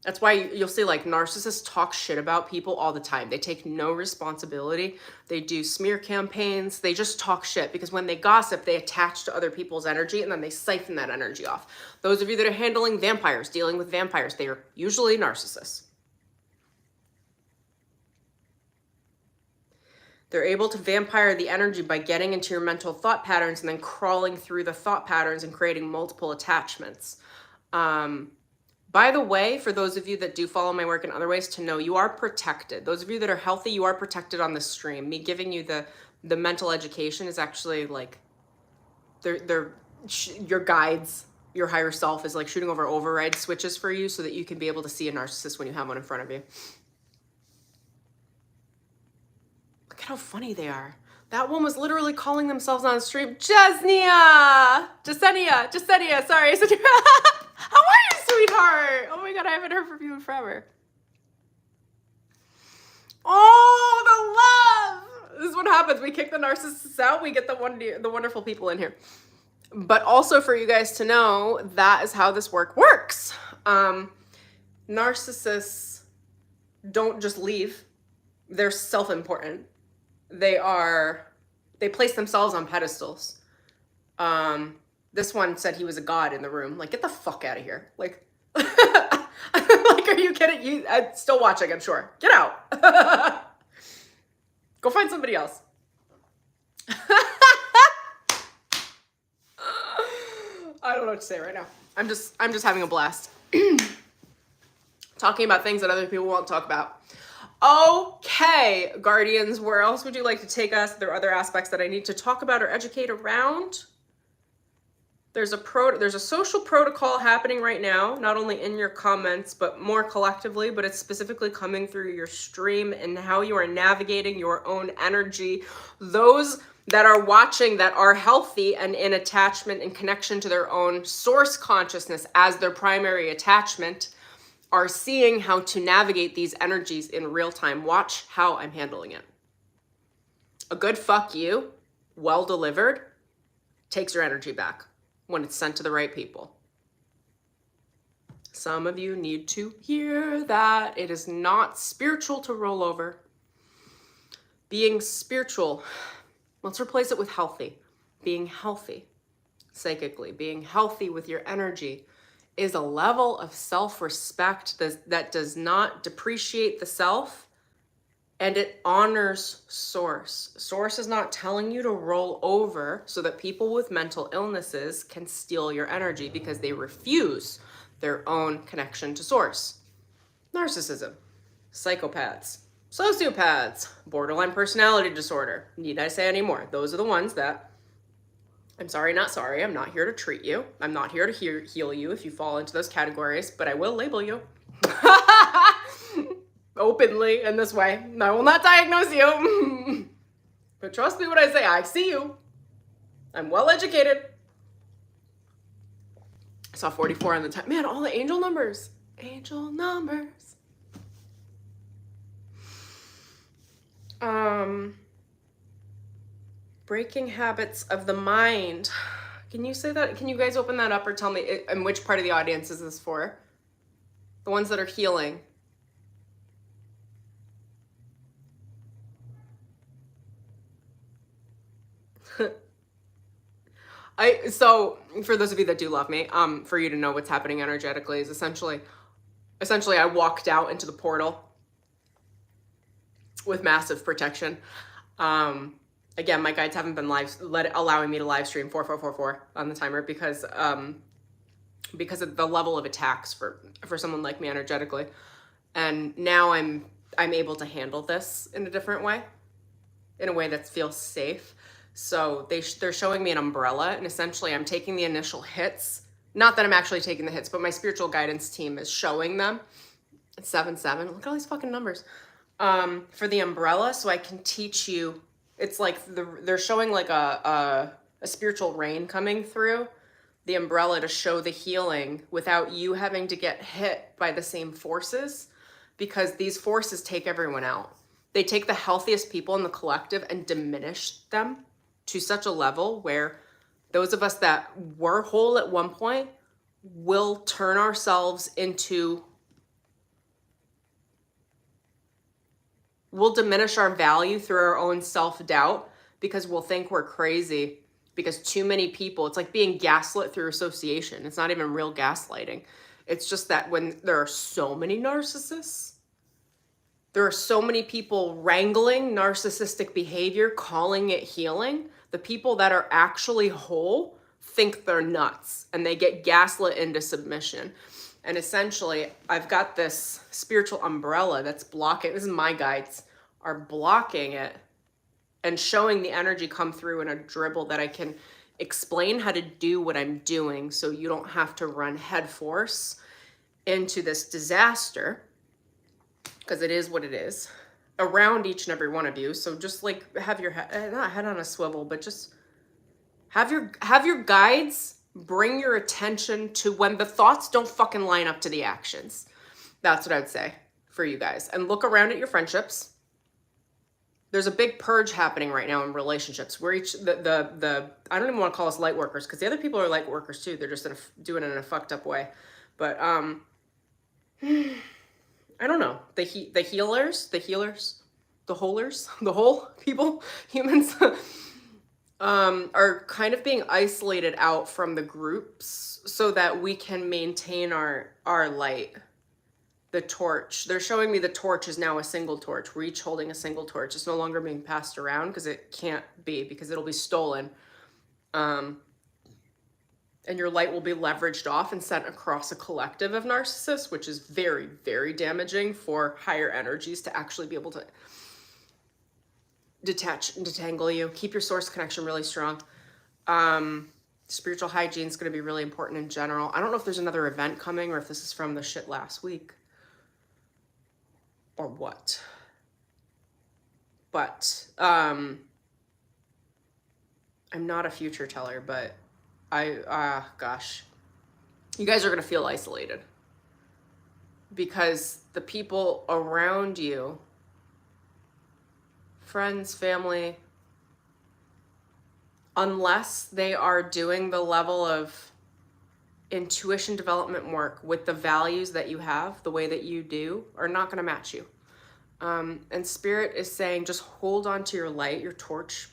That's why you'll see like narcissists talk shit about people all the time. They take no responsibility. They do smear campaigns. They just talk shit because when they gossip, they attach to other people's energy and then they siphon that energy off. Those of you that are handling vampires, dealing with vampires, they are usually narcissists. They're able to vampire the energy by getting into your mental thought patterns and then crawling through the thought patterns and creating multiple attachments. By the way, for those of you that do follow my work in other ways, to know you are protected. Those of you that are healthy, you are protected on this stream. Me giving you the mental education is actually like, your guides, your higher self is like shooting over override switches for you so that you can be able to see a narcissist when you have one in front of you. Look at how funny they are. That one was literally calling themselves on stream. Jasenia, sorry. How are you, sweetheart? Oh my God, I haven't heard from you in forever. Oh, the love. This is what happens. We kick the narcissists out. We get the wonderful people in here. But also for you guys to know, that is how this work works. Narcissists don't just leave. They're self-important. They place themselves on pedestals. This one said he was a god in the room. Like, get the fuck out of here. Like, like, are you kidding? I'm still watching, I'm sure. Get out. Go find somebody else. I don't know what to say right now. I'm just having a blast. Talking about things that other people won't talk about. Okay, Guardians, where else would you like to take us? There are other aspects that I need to talk about or educate around. There's a social protocol happening right now, not only in your comments, but more collectively, but it's specifically coming through your stream and how you are navigating your own energy. Those that are watching that are healthy and in attachment and connection to their own source consciousness as their primary attachment are seeing how to navigate these energies in real time. Watch how I'm handling it. A good fuck you, well delivered, takes your energy back when it's sent to the right people. Some of you need to hear that. It is not spiritual to roll over. Being spiritual, let's replace it with healthy. Being healthy psychically, being healthy with your energy is a level of self-respect that does not depreciate the self, and it honors source. Source is not telling you to roll over so that people with mental illnesses can steal your energy because they refuse their own connection to source. Narcissism, psychopaths, sociopaths, borderline personality disorder. Need I say any more? Those are the ones that, I'm sorry, not sorry. I'm not here to treat you. I'm not here to heal you if you fall into those categories, but I will label you openly in this way. I will not diagnose you. But trust me when I say I see you. I'm well educated. I saw 44 on the time. Man, all the angel numbers. Angel numbers. Breaking habits of the mind. Can you say that? Can you guys open that up or tell me and which part of the audience is this for? The ones that are healing. So for those of you that do love me, for you to know what's happening energetically is essentially I walked out into the portal with massive protection. Again, my guides haven't been allowing me to live stream 4444 on the timer because because of the level of attacks for someone like me energetically. And now I'm able to handle this in a different way, in a way that feels safe. So they're showing me an umbrella, and essentially I'm taking the initial hits. Not that I'm actually taking the hits, but my spiritual guidance team is showing them. It's 7-7. Look at all these fucking numbers. For the umbrella, so I can teach you. It's like they're showing like a spiritual rain coming through the umbrella to show the healing without you having to get hit by the same forces, because these forces take everyone out. They take the healthiest people in the collective and diminish them to such a level where those of us that were whole at one point will turn ourselves into, we'll diminish our value through our own self-doubt, because we'll think we're crazy because too many people, it's like being gaslit through association. It's not even real gaslighting. It's just that when there are so many narcissists, there are so many people wrangling narcissistic behavior, calling it healing. The people that are actually whole think they're nuts, and they get gaslit into submission. And essentially, I've got this spiritual umbrella that's blocking, this is my guides, are blocking it and showing the energy come through in a dribble that I can explain how to do what I'm doing, so you don't have to run headforce into this disaster, because it is what it is, around each and every one of you. So just like have your head, not head on a swivel, but just have your guides bring your attention to when the thoughts don't fucking line up to the actions. That's what I'd say for you guys. And look around at your friendships. There's a big purge happening right now in relationships. We're each, I don't even want to call us light workers, because the other people are light workers too. They're just doing it in a fucked up way. But I don't know. The healers, the holers, the whole people, humans, are kind of being isolated out from the groups so that we can maintain our light. The torch. They're showing me the torch is now a single torch. We're each holding a single torch. It's no longer being passed around, because it can't be, because it'll be stolen. And your light will be leveraged off and sent across a collective of narcissists, which is very, very damaging for higher energies to actually be able to detach and detangle you. Keep your source connection really strong. Spiritual hygiene is going to be really important in general. I don't know if there's another event coming, or if this is from the shit last week, or what. But I'm not a future teller, but gosh, you guys are going to feel isolated, because the people around you, friends, family, unless they are doing the level of intuition development work with the values that you have, the way that you do, are not going to match you. And Spirit is saying, just hold on to your light, your torch.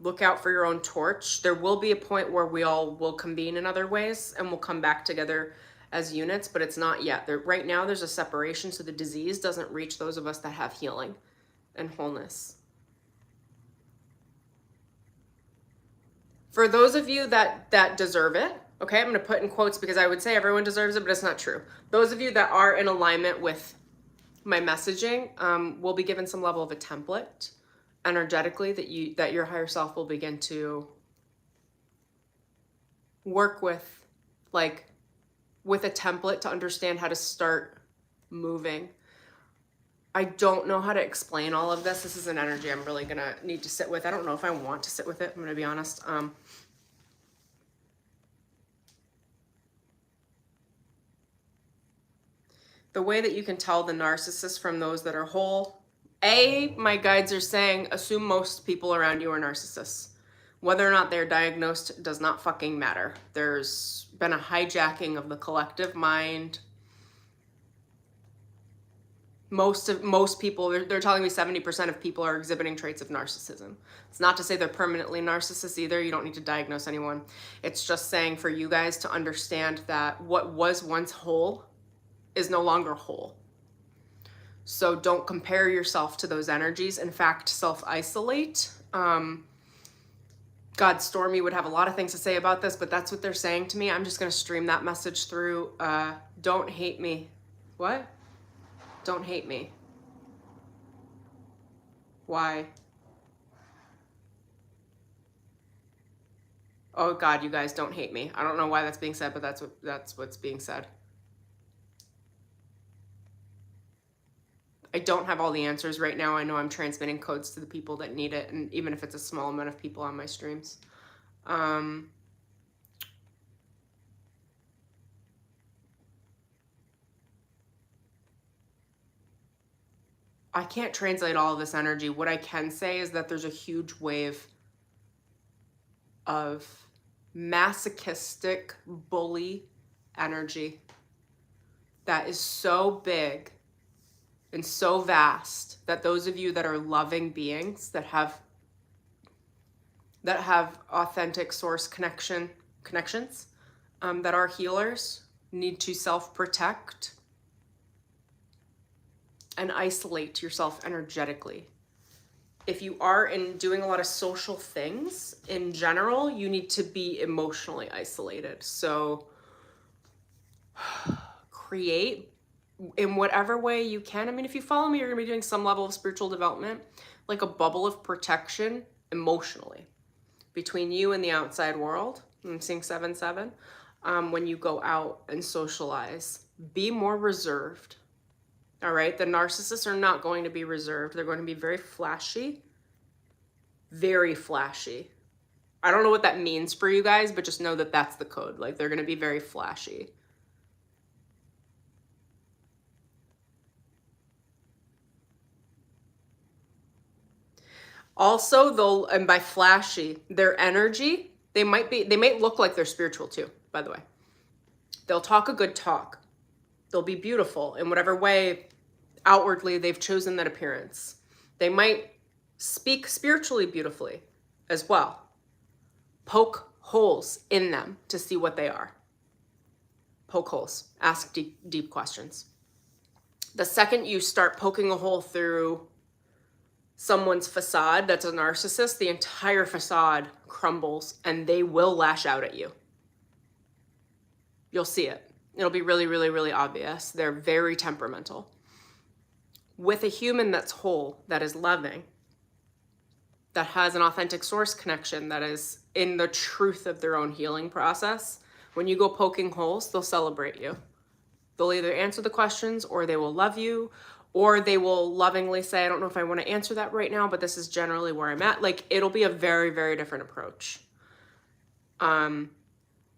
Look out for your own torch. There will be a point where we all will convene in other ways and we'll come back together as units, but it's not yet. Right now there's a separation, so the disease doesn't reach those of us that have healing and wholeness. For those of you that deserve it, okay, I'm going to put in quotes because I would say everyone deserves it, but it's not true. Those of you that are in alignment with my messaging will be given some level of a template energetically that your higher self will begin to work with, like with a template to understand how to start moving. I don't know how to explain all of this. This is an energy I'm really gonna need to sit with. I don't know if I want to sit with it, I'm gonna be honest. The way that you can tell the narcissist from those that are whole, my guides are saying, assume most people around you are narcissists. Whether or not they're diagnosed does not fucking matter. There's been a hijacking of the collective mind. Most people, they're telling me 70% of people are exhibiting traits of narcissism. It's not to say they're permanently narcissists either. You don't need to diagnose anyone. It's just saying for you guys to understand that what was once whole is no longer whole. So don't compare yourself to those energies. In fact, self-isolate. God, Stormie would have a lot of things to say about this, but that's what they're saying to me. I'm just going to stream that message through. Don't hate me. What? Don't hate me. Why? Oh God, you guys, don't hate me. I don't know why that's being said, but that's what's being said. I don't have all the answers right now. I know I'm transmitting codes to the people that need it, and even if it's a small amount of people on my streams. I can't translate all of this energy. What I can say is that there's a huge wave of masochistic bully energy that is so big and so vast that those of you that are loving beings that have authentic source connections, that are healers, need to self-protect and isolate yourself energetically. If you are doing a lot of social things in general, you need to be emotionally isolated. So create in whatever way you can. I mean, if you follow me, you're gonna be doing some level of spiritual development, like a bubble of protection emotionally between you and the outside world. I'm seeing 7-7. When you go out and socialize, be more reserved. All right, the narcissists are not going to be reserved. They're going to be very flashy. Very flashy. I don't know what that means for you guys, but just know that that's the code. Like, they're going to be very flashy. Also, and by flashy, their energy, they might look like they're spiritual too, by the way. They'll talk a good talk. They'll be beautiful in whatever way outwardly they've chosen that appearance. They might speak spiritually beautifully as well. Poke holes in them to see what they are. Poke holes. Ask deep questions. The second you start poking a hole through someone's facade that's a narcissist, the entire facade crumbles and they will lash out at you. You'll see it. It'll be really, really, really obvious. They're very temperamental. With a human that's whole, that is loving, that has an authentic source connection, that is in the truth of their own healing process, when you go poking holes, they'll celebrate you. They'll either answer the questions, or they will love you, or they will lovingly say, I don't know if I want to answer that right now, but this is generally where I'm at. Like, it'll be a very, very different approach.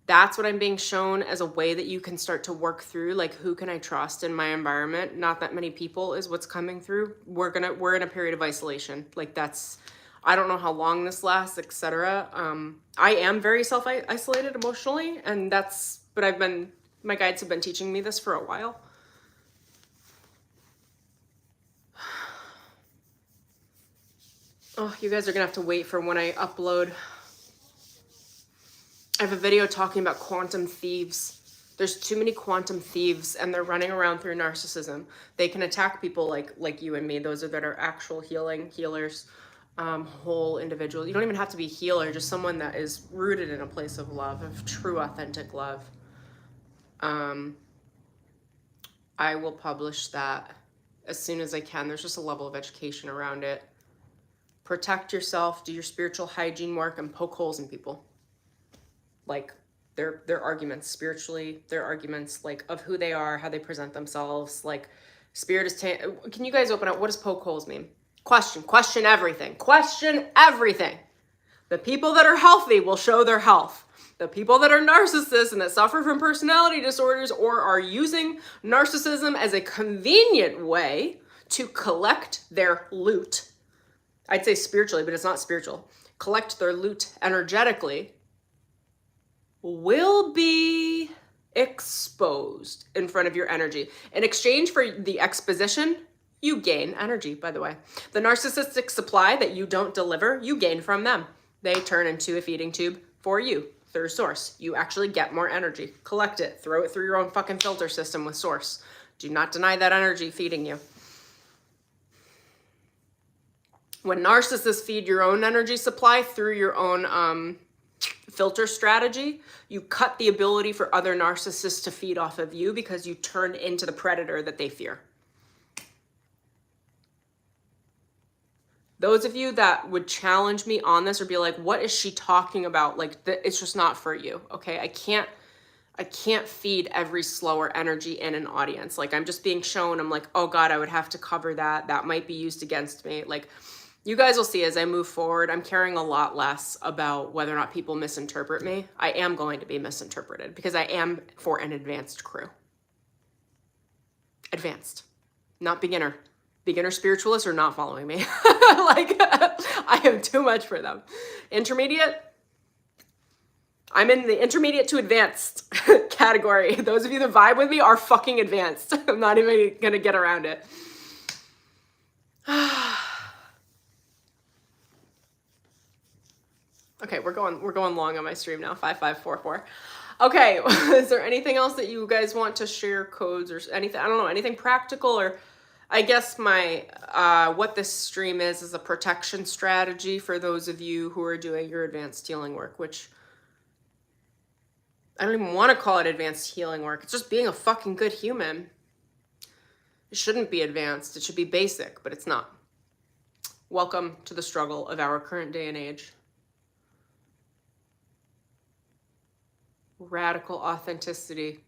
That's what I'm being shown as a way that you can start to work through, like, who can I trust in my environment? Not that many people is what's coming through. We're in a period of isolation. Like, that's, I don't know how long this lasts, etc. I am very self-isolated emotionally, and but my guides have been teaching me this for a while. Oh, you guys are gonna have to wait for when I upload. I have a video talking about quantum thieves. There's too many quantum thieves, and they're running around through narcissism. They can attack people like you and me. Those that are actual healers, whole individuals. You don't even have to be a healer, just someone that is rooted in a place of love, of true, authentic love. I will publish that as soon as I can. There's just a level of education around it. Protect yourself, do your spiritual hygiene work, and poke holes in people. Like, their arguments spiritually, their arguments, like, of who they are, how they present themselves. Like, spirit is... Can you guys open up? What does poke holes mean? Question everything. Question everything. The people that are healthy will show their health. The people that are narcissists and that suffer from personality disorders or are using narcissism as a convenient way to collect their loot. I'd say spiritually, but it's not spiritual. Collect their loot energetically will be exposed in front of your energy. In exchange for the exposition, you gain energy, by the way. The narcissistic supply that you don't deliver, you gain from them. They turn into a feeding tube for you through source. You actually get more energy. Collect it. Throw it through your own fucking filter system with source. Do not deny that energy feeding you. When narcissists feed your own energy supply through your own filter strategy, you cut the ability for other narcissists to feed off of you because you turn into the predator that they fear. Those of you that would challenge me on this or be like, what is she talking about? Like, it's just not for you, okay? I can't feed every slower energy in an audience. Like, I'm just being shown, I'm like, oh God, I would have to cover that. That might be used against me. Like, you guys will see as I move forward, I'm caring a lot less about whether or not people misinterpret me. I am going to be misinterpreted because I am for an advanced crew. Advanced, not beginner. Beginner spiritualists are not following me. Like, I am too much for them. Intermediate, I'm in the intermediate to advanced category. Those of you that vibe with me are fucking advanced. I'm not even gonna get around it. Okay, we're going long on my stream now. 5544. Okay, is there anything else that you guys want to share, codes or anything? I don't know, anything practical, or I guess my what this stream is a protection strategy for those of you who are doing your advanced healing work, which I don't even want to call it advanced healing work. It's just being a fucking good human. It shouldn't be advanced. It should be basic, but it's not. Welcome to the struggle of our current day and age. Radical authenticity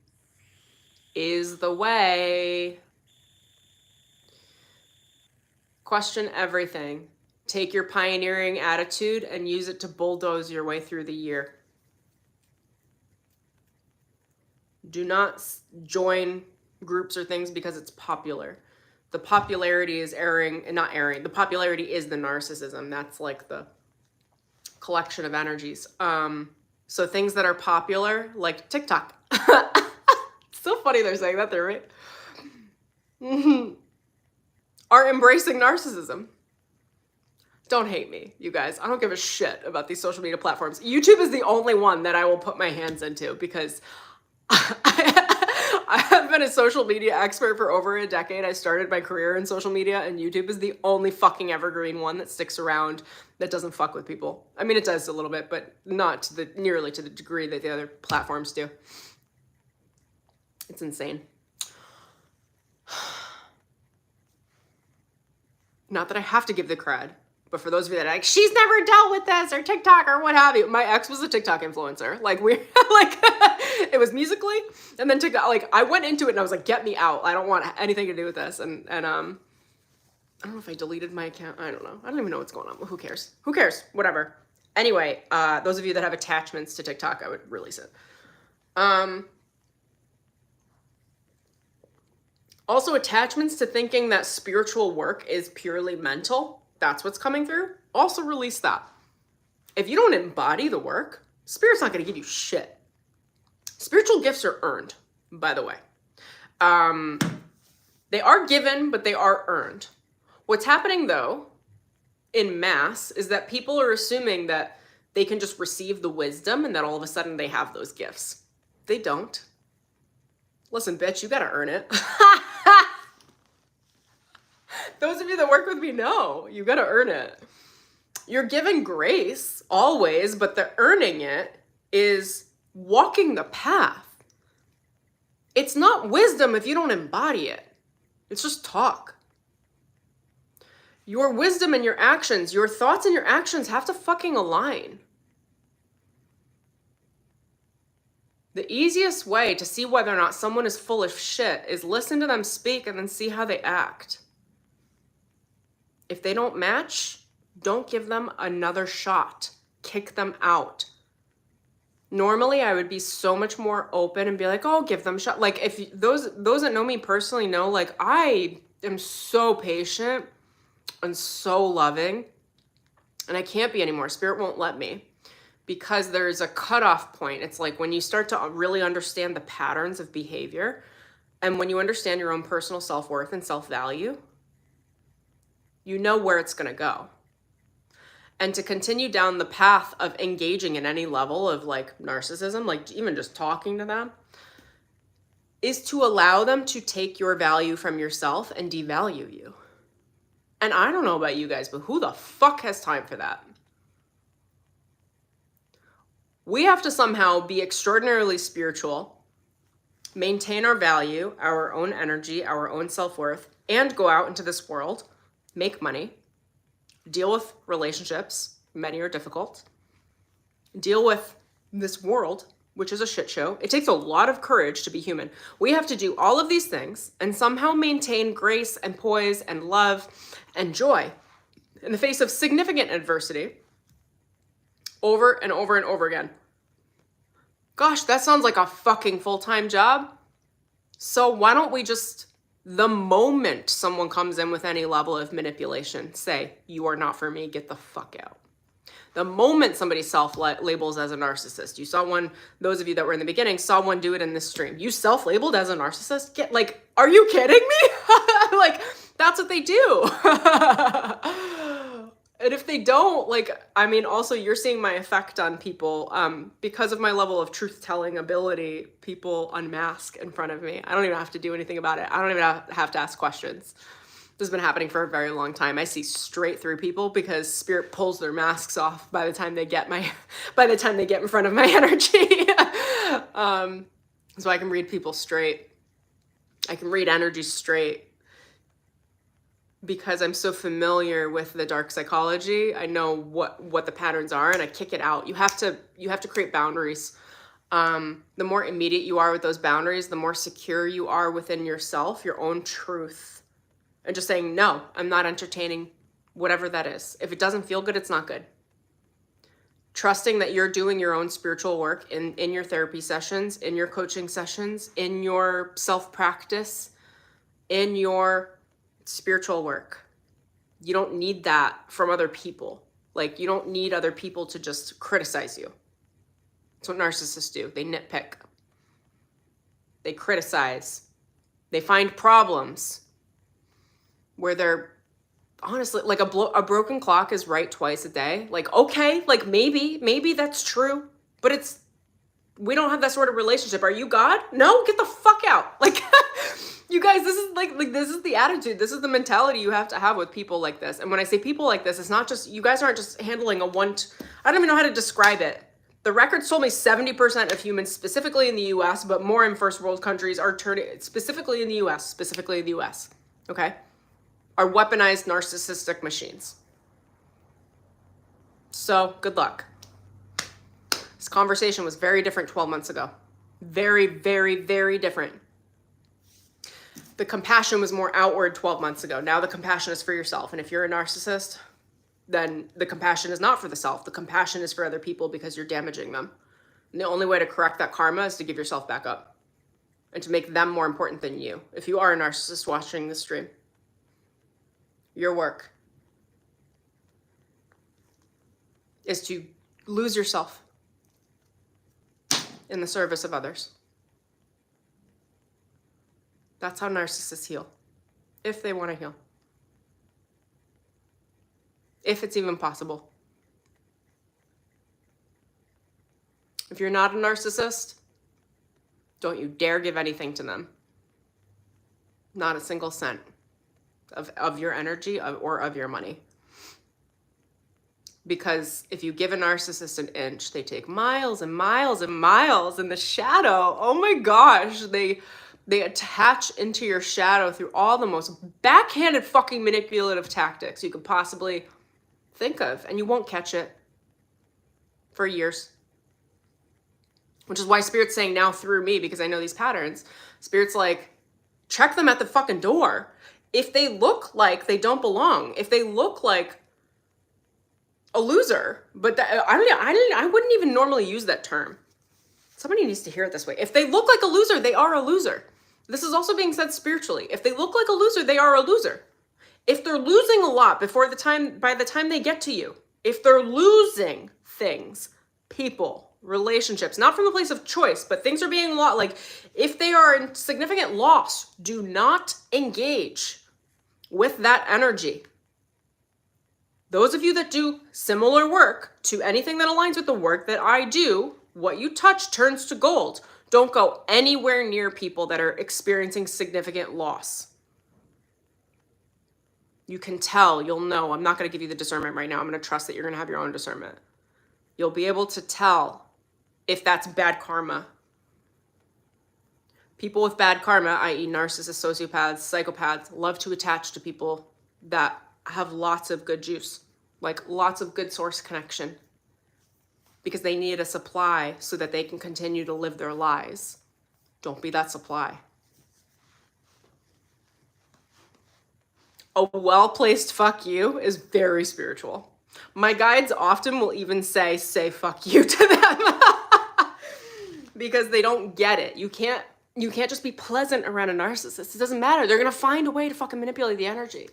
is the way. Question everything. Take your pioneering attitude and use it to bulldoze your way through the year. Do not join groups or things because it's popular. The popularity is the popularity is the narcissism. That's like the collection of energies. So things that are popular, like TikTok. It's so funny they're saying that there, right? Are embracing narcissism. Don't hate me, you guys. I don't give a shit about these social media platforms. YouTube is the only one that I will put my hands into because I have been a social media expert for over a decade. I started my career in social media, and YouTube is the only fucking evergreen one that sticks around, that doesn't fuck with people. I mean, it does a little bit, but not to nearly to the degree that the other platforms do. It's insane. Not that I have to give the cred, but for those of you that are like, she's never dealt with this, or TikTok, or what have you. My ex was a TikTok influencer. Like, it was Musically, and then TikTok. Like, I went into it and I was like, get me out. I don't want anything to do with this. And I don't know if I deleted my account. I don't know. I don't even know what's going on. Who cares? Who cares? Whatever. Anyway, those of you that have attachments to TikTok, I would release it. Also, attachments to thinking that spiritual work is purely mental. That's what's coming through. Also release that. If you don't embody the work, Spirit's not going to give you shit. Spiritual gifts are earned, by the way. They are given, but they are earned. What's happening, though, in mass, is that people are assuming that they can just receive the wisdom and that all of a sudden they have those gifts. They don't. Listen, bitch, you got to earn it. Those of you that work with me know you got to earn it. You're given grace always, but the earning it is walking the path. It's not wisdom if you don't embody it. It's just talk. Your wisdom and your actions, your thoughts and your actions have to fucking align. The easiest way to see whether or not someone is full of shit is listen to them speak and then see how they act. If they don't match, don't give them another shot. Kick them out. Normally, I would be so much more open and be like, oh, give them a shot. Like, if those that know me personally know, like, I am so patient and so loving, and I can't be anymore. Spirit won't let me because there's a cutoff point. It's like when you start to really understand the patterns of behavior and when you understand your own personal self-worth and self-value, you know where it's going to go. And to continue down the path of engaging in any level of like narcissism, like even just talking to them, is to allow them to take your value from yourself and devalue you. And I don't know about you guys, but who the fuck has time for that? We have to somehow be extraordinarily spiritual, maintain our value, our own energy, our own self-worth, and go out into this world, make money, deal with relationships, many are difficult, deal with this world, which is a shit show. It takes a lot of courage to be human. We have to do all of these things and somehow maintain grace and poise and love and joy in the face of significant adversity over and over and over again. Gosh, that sounds like a fucking full-time job. So why don't we just, the moment someone comes in with any level of manipulation, say, you are not for me, get the fuck out. The moment somebody self-labels as a narcissist, you saw one, those of you that were in the beginning, saw one do it in this stream. You self-labeled as a narcissist? Get, like, are you kidding me? Like, that's what they do. And if they don't, like, I mean, also you're seeing my effect on people. Because of my level of truth-telling ability, people unmask in front of me. I don't even have to do anything about it. I don't even have to ask questions. This has been happening for a very long time. I see straight through people because spirit pulls their masks off by the time they get in front of my energy. So I can read people straight. I can read energy straight because I'm so familiar with the dark psychology. I know what the patterns are and I kick it out. You have to create boundaries. The more immediate you are with those boundaries, the more secure you are within yourself, your own truth. And just saying, no, I'm not entertaining whatever that is. If it doesn't feel good, it's not good. Trusting that you're doing your own spiritual work in your therapy sessions, in your coaching sessions, in your self-practice, in your spiritual work. You don't need that from other people. Like, you don't need other people to just criticize you. That's what narcissists do. They nitpick. They criticize. They find problems where they're honestly, like a broken clock is right twice a day. Like, okay, like maybe that's true, but we don't have that sort of relationship. Are you God? No, get the fuck out. Like, you guys, this is like this is the attitude. This is the mentality you have to have with people like this. And when I say people like this, it's not just, you guys aren't just handling I don't even know how to describe it. The records told me 70% of humans, specifically in the US, but more in first world countries, are turning, specifically in the US, okay, are weaponized narcissistic machines. So good luck. This conversation was very different 12 months ago. Very, very, very different. The compassion was more outward 12 months ago. Now the compassion is for yourself. And if you're a narcissist, then the compassion is not for the self. The compassion is for other people because you're damaging them. And the only way to correct that karma is to give yourself back up and to make them more important than you. If you are a narcissist watching this stream, your work is to lose yourself in the service of others. That's how narcissists heal, if they want to heal. If it's even possible. If you're not a narcissist, don't you dare give anything to them. Not a single cent of your energy or of your money. Because if you give a narcissist an inch, they take miles and miles and miles in the shadow. Oh my gosh, they attach into your shadow through all the most backhanded fucking manipulative tactics you could possibly think of, and you won't catch it for years. Which is why Spirit's saying now through me, because I know these patterns, Spirit's like, check them at the fucking door. If they look like they don't belong, if they look like a loser, but I wouldn't even normally use that term. Somebody needs to hear it this way. If they look like a loser, they are a loser. This is also being said spiritually. If they look like a loser, they are a loser. If they're by the time they get to you, if they're losing things, people, relationships, not from the place of choice, but things are being lost. Like, if they are in significant loss, do not engage with that energy. Those of you that do similar work to anything that aligns with the work that I do, what you touch turns to gold. Don't go anywhere near people that are experiencing significant loss. You can tell, you'll know. I'm not going to give you the discernment right now. I'm going to trust that you're going to have your own discernment. You'll be able to tell if that's bad karma. People with bad karma, i.e. narcissists, sociopaths, psychopaths, love to attach to people that have lots of good juice, like lots of good source connection, because they need a supply so that they can continue to live their lies. Don't be that supply. A well-placed fuck you is very spiritual. My guides often will even say fuck you to them because they don't get it. You can't just be pleasant around a narcissist. It doesn't matter. They're going to find a way to fucking manipulate the energy.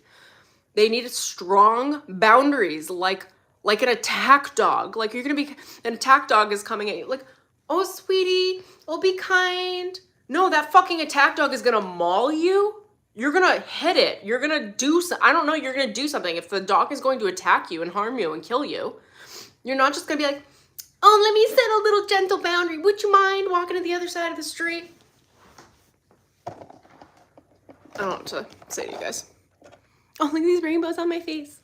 They need strong boundaries, like an attack dog. Like an attack dog is coming at you like, oh, sweetie, oh, be kind. No, that fucking attack dog is going to maul you. You're going to hit it. You're going to do I don't know, you're going to do something. If the dog is going to attack you and harm you and kill you, you're not just going to be like, oh, let me set a little gentle boundary. Would you mind walking to the other side of the street? I don't know what to say to you guys. Oh, look at these rainbows on my face.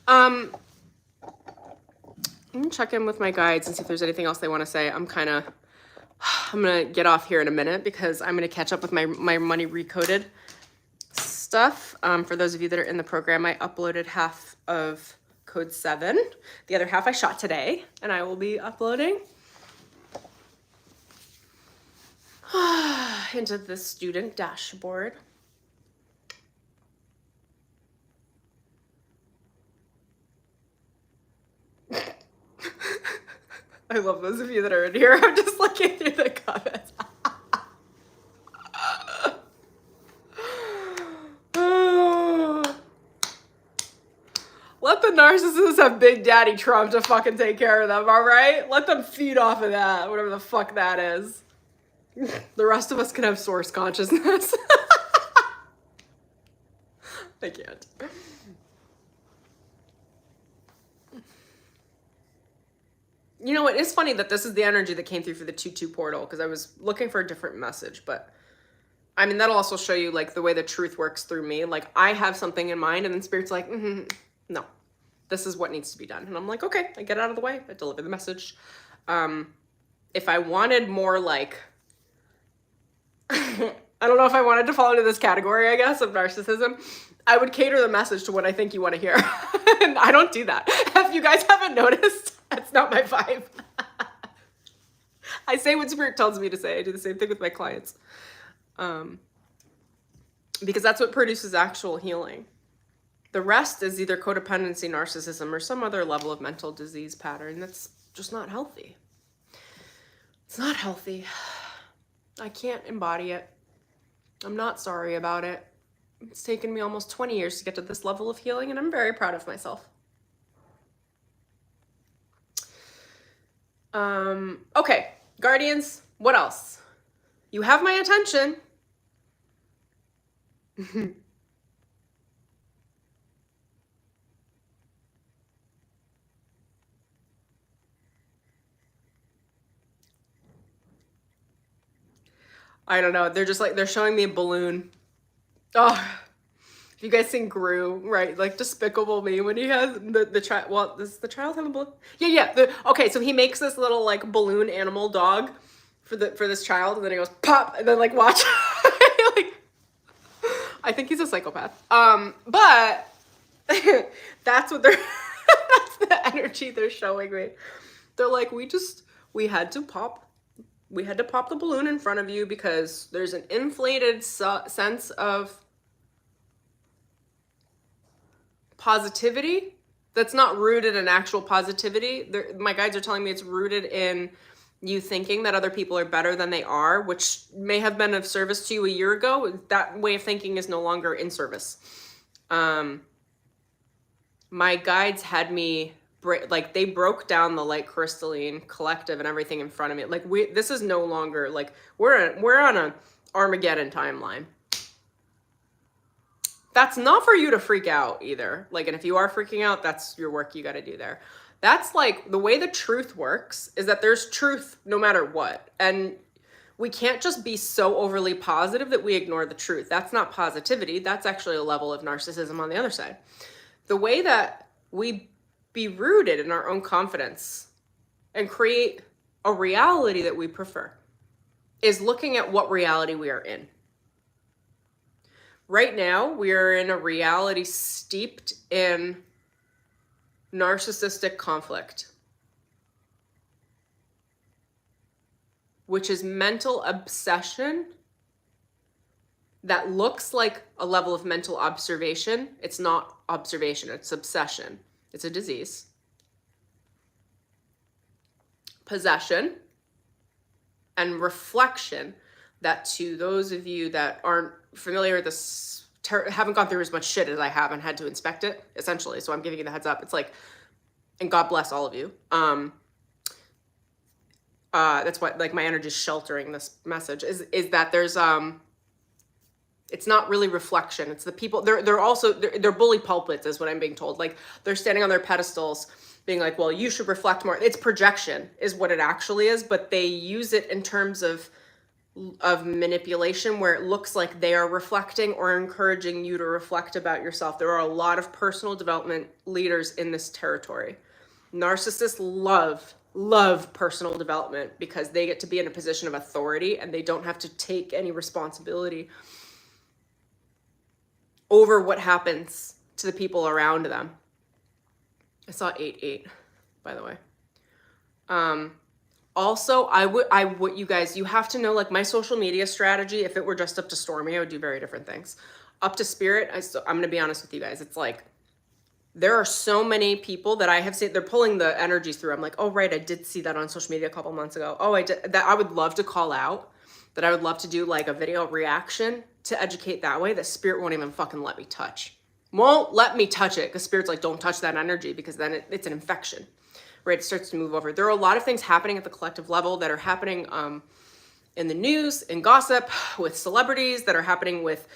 I'm gonna check in with my guides and see if there's anything else they want to say. I'm gonna get off here in a minute because I'm gonna catch up with my money recoded stuff. For those of you that are in the program, I uploaded half of code 7. The other half I shot today, and I will be uploading into the student dashboard. I love those of you that are in here. I'm just looking through the comments. Let the narcissists have Big Daddy Trump to fucking take care of them, all right? Let them feed off of that, whatever the fuck that is. The rest of us can have source consciousness. I can't. You know, it is funny that this is the energy that came through for the 2-2 portal, because I was looking for a different message, but I mean, that'll also show you like the way the truth works through me. Like I have something in mind and then Spirit's like, no, this is what needs to be done. And I'm like, okay, I get out of the way, I deliver the message. If I wanted more like, I don't know if I wanted to fall into this category, I guess, of narcissism, I would cater the message to what I think you want to hear. And I don't do that. If you guys haven't noticed, that's not my vibe. I say what Spirit tells me to say. I do the same thing with my clients. Because that's what produces actual healing. The rest is either codependency, narcissism, or some other level of mental disease pattern that's just not healthy. It's not healthy. I can't embody it. I'm not sorry about it. It's taken me almost 20 years to get to this level of healing, and I'm very proud of myself. Okay, Guardians, what else? You have my attention. I don't know. They're just like, they're showing me a balloon. Oh, you guys seen Gru, right? Like Despicable Me when he has the child. Well, does the child have a balloon? Yeah. Okay, so he makes this little like balloon animal dog for this child, and then he goes pop, and then like watch. Like, I think he's a psychopath. But that's what they're. That's the energy they're showing me. They're like, we had to pop the balloon in front of you because there's an inflated sense of positivity that's not rooted in actual positivity. My guides are telling me it's rooted in you thinking that other people are better than they are, which may have been of service to you a year ago. That way of thinking is no longer in service. My guides had me they broke down the light crystalline collective and everything in front of me. Like this is no longer like we're on a Armageddon timeline. That's not for you to freak out either. Like, and if you are freaking out, that's your work you got to do there. That's like the way the truth works is that there's truth no matter what. And we can't just be so overly positive that we ignore the truth. That's not positivity. That's actually a level of narcissism on the other side. The way that we be rooted in our own confidence and create a reality that we prefer is looking at what reality we are in. Right now, we are in a reality steeped in narcissistic conflict, which is mental obsession that looks like a level of mental observation. It's not observation, it's obsession. It's a disease. Possession and reflection, that to those of you that aren't familiar with this, haven't gone through as much shit as I have and had to inspect it, essentially, so I'm giving you the heads up. It's like, and God bless all of you. That's what, like, my energy is sheltering this message, is that there's, it's not really reflection. It's the people, they're also, they're bully pulpits is what I'm being told. Like, they're standing on their pedestals being like, well, you should reflect more. It's projection is what it actually is, but they use it in terms of manipulation, where it looks like they are reflecting or encouraging you to reflect about yourself. There are a lot of personal development leaders in this territory. Narcissists love personal development because they get to be in a position of authority and they don't have to take any responsibility over what happens to the people around them. I saw 8-8, by the way. Also, you guys, you have to know, like, my social media strategy, if it were just up to Stormie, I would do very different things. Up to Spirit, I'm going to be honest with you guys. It's like, there are so many people that I have seen, they're pulling the energies through. I'm like, oh, right, I did see that on social media a couple months ago. Oh, I did, that I would love to call out, that I would love to do like a video reaction to educate that way, that Spirit won't even fucking let me touch. Won't let me touch it, because Spirit's like, don't touch that energy, because then it's an infection, right? It starts to move over. There are a lot of things happening at the collective level that are happening in the news, in gossip, with celebrities, that are happening with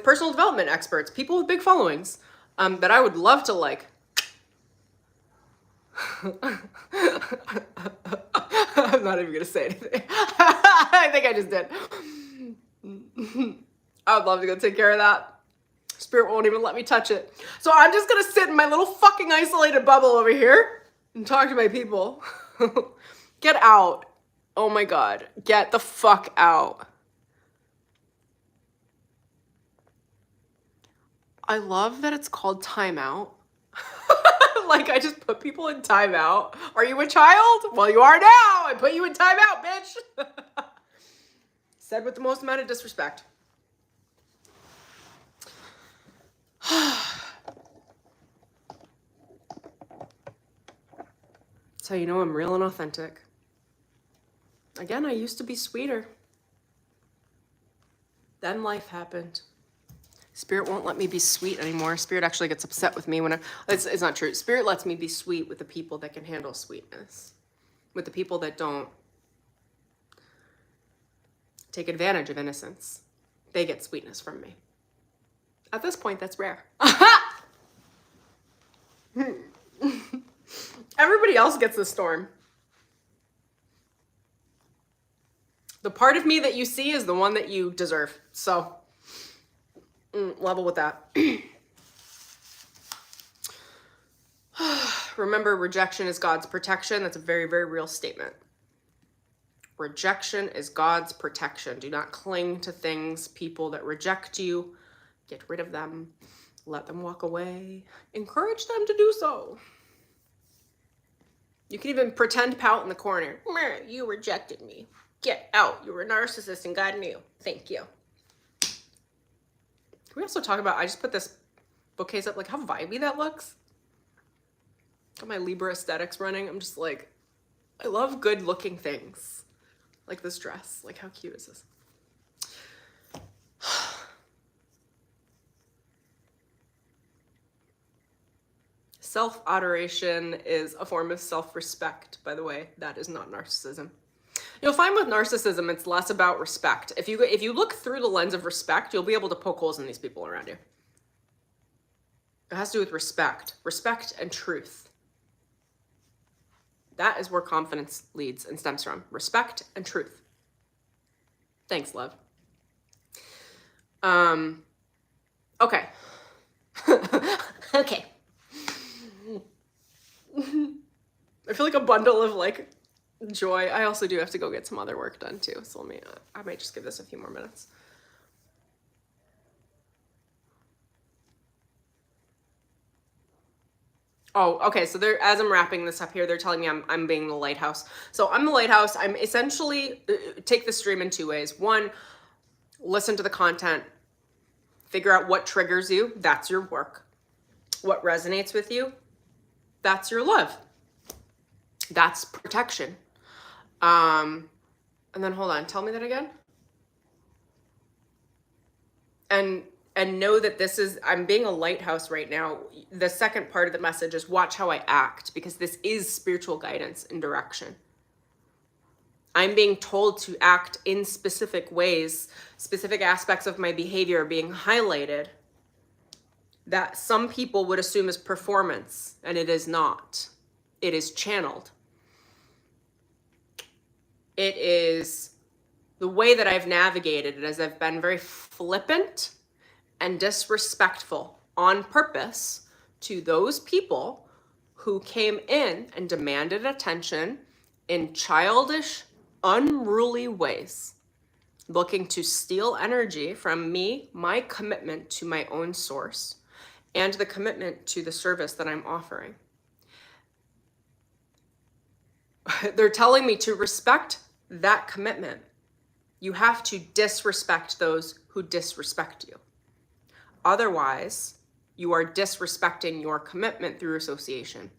personal development experts, people with big followings, that I would love to, like, I'm not even gonna say anything. I think I just did. I would love to go take care of that. Spirit won't even let me touch it. So I'm just gonna sit in my little fucking isolated bubble over here and talk to my people. Get out. Oh my God. Get the fuck out. I love that it's called timeout. Like, I just put people in timeout. Are you a child? Well, you are now. I put you in timeout, bitch. Said with the most amount of disrespect. That's how you know I'm real and authentic. Again, I used to be sweeter. Then life happened. Spirit won't let me be sweet anymore. Spirit actually gets upset with me when it's not true. Spirit lets me be sweet with the people that can handle sweetness. With the people that don't take advantage of innocence. They get sweetness from me. At this point, that's rare. Everybody else gets the storm. The part of me that you see is the one that you deserve. So, level with that. Remember, rejection is God's protection. That's a very, very real statement. Rejection is God's protection. Do not cling to things, people that reject you. Get rid of them. Let them walk away. Encourage them to do so. You can even pretend pout in the corner. You rejected me. Get out. You were a narcissist and God knew. Thank you. Can we also talk about, I just put this bookcase up, like how vibey that looks. Got my Libra aesthetics running. I'm just like, I love good looking things. Like this dress. Like, how cute is this? Self-adoration is a form of self-respect, by the way. That is not narcissism. You'll find with narcissism, it's less about respect. If you look through the lens of respect, you'll be able to poke holes in these people around you. It has to do with respect. Respect and truth. That is where confidence leads and stems from. Respect and truth. Thanks, love. Okay. Okay. I feel like a bundle of like joy. I also do have to go get some other work done too. So I might just give this a few more minutes. Oh, okay. So as I'm wrapping this up here, they're telling me I'm being the lighthouse. So I'm the lighthouse. I'm essentially take the stream in two ways. One, listen to the content, figure out what triggers you. That's your work. What resonates with you, that's your love. That's protection. And then hold on, tell me that again. And know that this is, I'm being a lighthouse right now. The second part of the message is watch how I act, because this is spiritual guidance and direction. I'm being told to act in specific ways. Specific aspects of my behavior are being highlighted that some people would assume is performance, and it is not. It is channeled. It is the way that I've navigated it, as I've been very flippant and disrespectful on purpose to those people who came in and demanded attention in childish, unruly ways, looking to steal energy from me, my commitment to my own source, and the commitment to the service that I'm offering. They're telling me to respect that commitment. You have to disrespect those who disrespect you. Otherwise, you are disrespecting your commitment through association.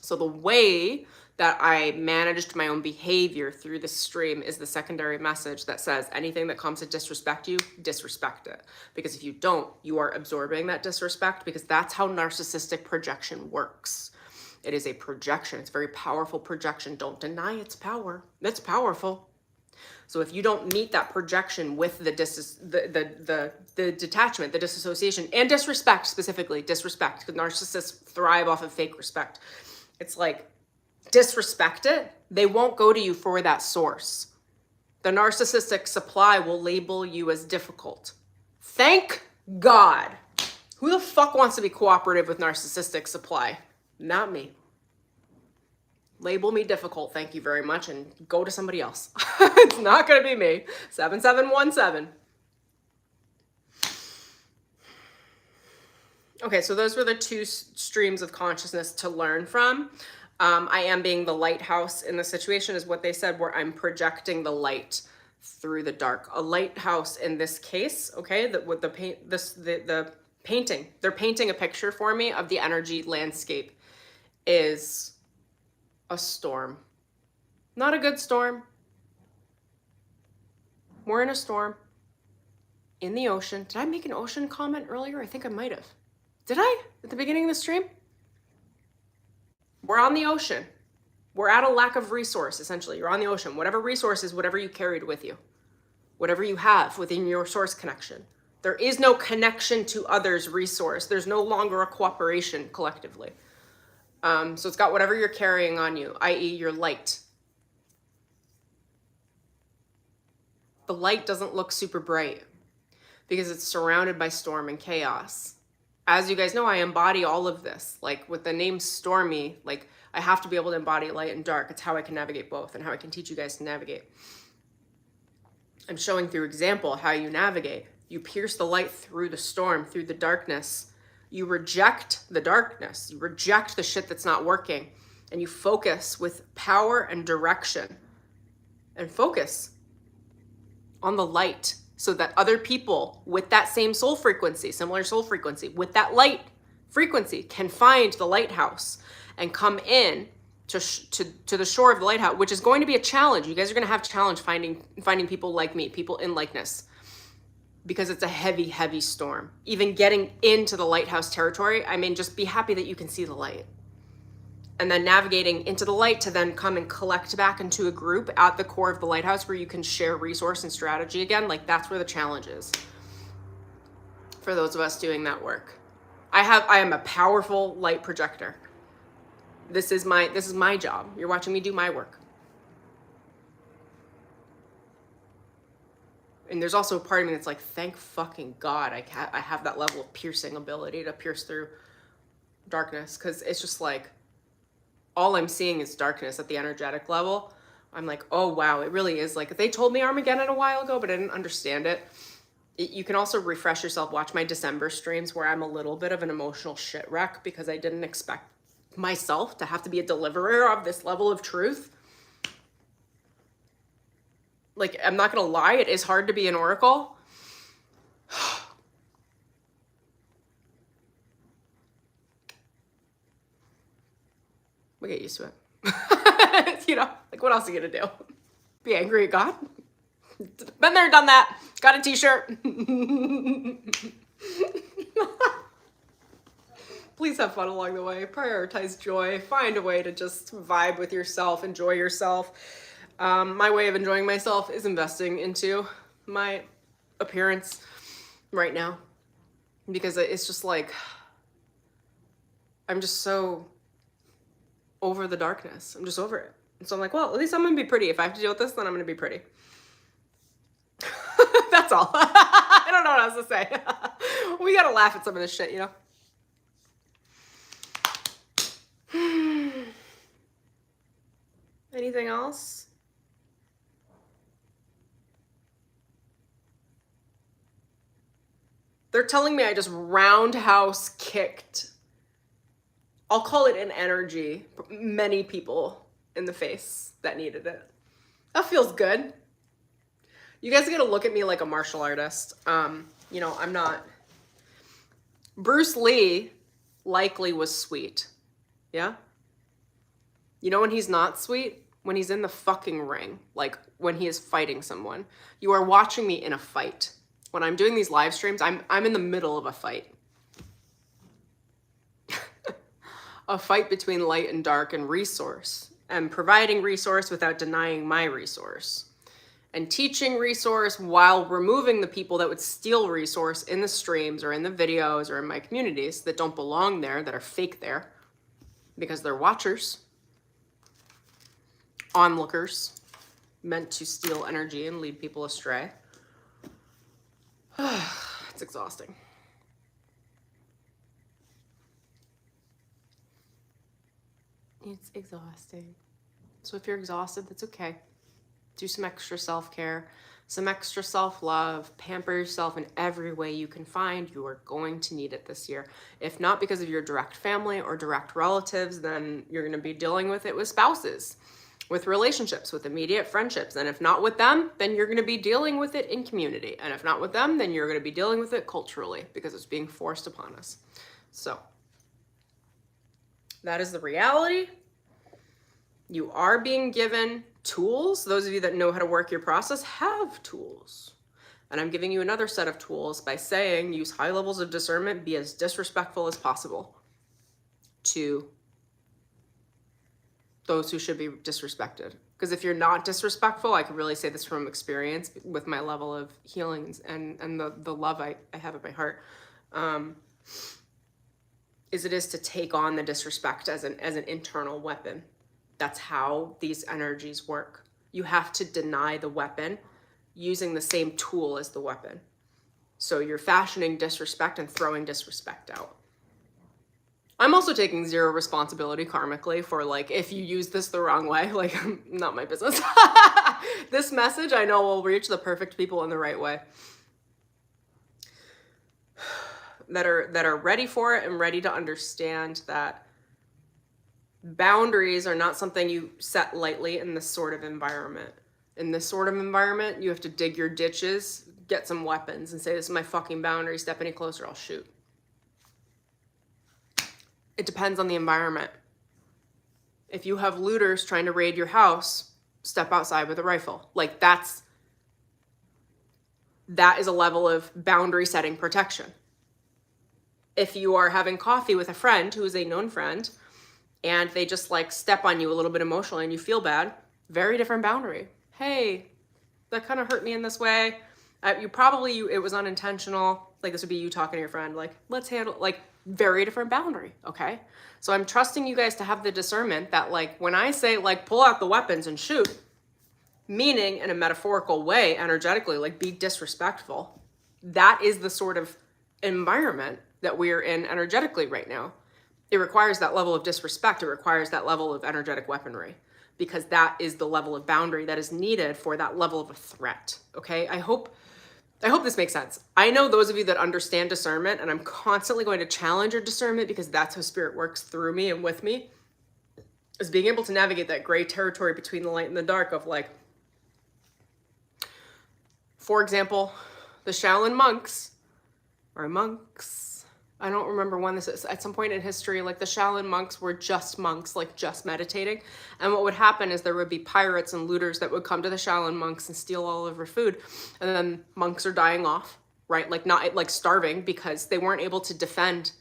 So the way that I managed my own behavior through the stream is the secondary message that says anything that comes to disrespect you, disrespect it. Because if you don't, you are absorbing that disrespect, because that's how narcissistic projection works. It is a projection. It's a very powerful projection. Don't deny its power. It's powerful. So if you don't meet that projection with the detachment, the disassociation, and disrespect, specifically disrespect, because narcissists thrive off of fake respect. It's like, disrespect it, they won't go to you for that source. The narcissistic supply will label you as difficult. Thank God. Who the fuck wants to be cooperative with narcissistic supply? Not me. Label me difficult, thank you very much, and go to somebody else. It's not gonna be me. 7717. Okay, so those were the two streams of consciousness to learn from. I am being the lighthouse in the situation, is what they said, where I'm projecting the light through the dark. A lighthouse in this case, okay, with the painting, they're painting a picture for me of the energy landscape is a storm. Not a good storm. We're in a storm in the ocean. Did I make an ocean comment earlier? I think I might have. Did I? At the beginning of the stream? We're on the ocean. We're at a lack of resource, essentially. You're on the ocean. Whatever resources, whatever you carried with you, whatever you have within your source connection. There is no connection to others' resource. There's no longer a cooperation collectively. So it's got whatever you're carrying on you, i.e. your light. The light doesn't look super bright because it's surrounded by storm and chaos. As you guys know, I embody all of this. Like with the name Stormie, like I have to be able to embody light and dark. It's how I can navigate both and how I can teach you guys to navigate. I'm showing through example how you navigate. You pierce the light through the storm, through the darkness. You reject the darkness. You reject the shit that's not working. And you focus with power and direction. And focus on the light, so that other people with that same soul frequency, similar soul frequency, with that light frequency can find the lighthouse and come in to the shore of the lighthouse, which is going to be a challenge. You guys are going to have a challenge finding people like me, people in likeness, because it's a heavy, heavy storm. Even getting into the lighthouse territory, I mean, just be happy that you can see the light. And then navigating into the light to then come and collect back into a group at the core of the lighthouse where you can share resource and strategy again. Like that's where the challenge is for those of us doing that work. I am a powerful light projector. This is my job. You're watching me do my work. And there's also a part of me that's like, thank fucking God I have that level of piercing ability to pierce through darkness, because it's just like, all I'm seeing is darkness at the energetic level. I'm like, oh wow, it really is like, they told me Armageddon a while ago, but I didn't understand it. You can also refresh yourself, watch my December streams where I'm a little bit of an emotional shit wreck because I didn't expect myself to have to be a deliverer of this level of truth. Like, I'm not gonna lie, it is hard to be an oracle. We get used to it. You know, like, what else are you gonna do? Be angry at God? Been there, done that. Got a t-shirt. Please have fun along the way. Prioritize joy. Find a way to just vibe with yourself, enjoy yourself. My way of enjoying myself is investing into my appearance right now, because it's just like, I'm just so over the darkness. I'm just over it. And so I'm like, well, at least I'm gonna be pretty. If I have to deal with this, then I'm gonna be pretty. That's all. I don't know what else to say. We gotta laugh at some of this shit, you know? Anything else? They're telling me I just roundhouse kicked, I'll call it an energy, many people in the face that needed it. That feels good. You guys are gonna look at me like a martial artist. You know, I'm not. Bruce Lee likely was sweet. Yeah? You know when he's not sweet? When he's in the fucking ring. Like, when he is fighting someone. You are watching me in a fight. When I'm doing these live streams, I'm in the middle of a fight. A fight between light and dark and resource. And providing resource without denying my resource. And teaching resource while removing the people that would steal resource in the streams or in the videos or in my communities that don't belong there, that are fake there, because they're watchers, onlookers, meant to steal energy and lead people astray. It's exhausting. It's exhausting. So if you're exhausted, that's okay. Do some extra self-care, some extra self-love, pamper yourself in every way you can find. You are going to need it this year. If not because of your direct family or direct relatives, then you're going to be dealing with it with spouses, with relationships, with immediate friendships. And if not with them, then you're going to be dealing with it in community. And if not with them, then you're going to be dealing with it culturally because it's being forced upon us. So that is the reality. You are being given tools. Those of you that know how to work your process have tools. And I'm giving you another set of tools by saying use high levels of discernment, be as disrespectful as possible to those who should be disrespected. Because if you're not disrespectful, I can really say this from experience with my level of healing and the love I have in my heart, is to take on the disrespect as an internal weapon. That's how these energies work. You have to deny the weapon using the same tool as the weapon. So you're fashioning disrespect and throwing disrespect out. I'm also taking zero responsibility karmically for, like, if you use this the wrong way, like, not my business. This message I know will reach the perfect people in the right way. That are ready for it and ready to understand that boundaries are not something you set lightly in this sort of environment. In this sort of environment, you have to dig your ditches, get some weapons, and say, this is my fucking boundary. Step any closer, I'll shoot. It depends on the environment. If you have looters trying to raid your house, step outside with a rifle. Like, that is a level of boundary setting protection. If you are having coffee with a friend who is a known friend, and they just, like, step on you a little bit emotionally and you feel bad, very different boundary. Hey, that kind of hurt me in this way. It was unintentional. Like, this would be you talking to your friend, like, let's handle, like, very different boundary, okay? So I'm trusting you guys to have the discernment that, like, when I say, like, pull out the weapons and shoot, meaning in a metaphorical way, energetically, like be disrespectful. That is the sort of environment that we're in energetically right now. It requires that level of disrespect. It requires that level of energetic weaponry, because that is the level of boundary that is needed for that level of a threat. Okay. I hope this makes sense. I know those of you that understand discernment, and I'm constantly going to challenge your discernment because that's how spirit works through me and with me, is being able to navigate that gray territory between the light and the dark of, like, for example, the Shaolin monks, I don't remember when this is, at some point in history, like the Shaolin monks were just monks, like just meditating. And what would happen is there would be pirates and looters that would come to the Shaolin monks and steal all of their food. And then monks are dying off, right? Like not like starving because they weren't able to defend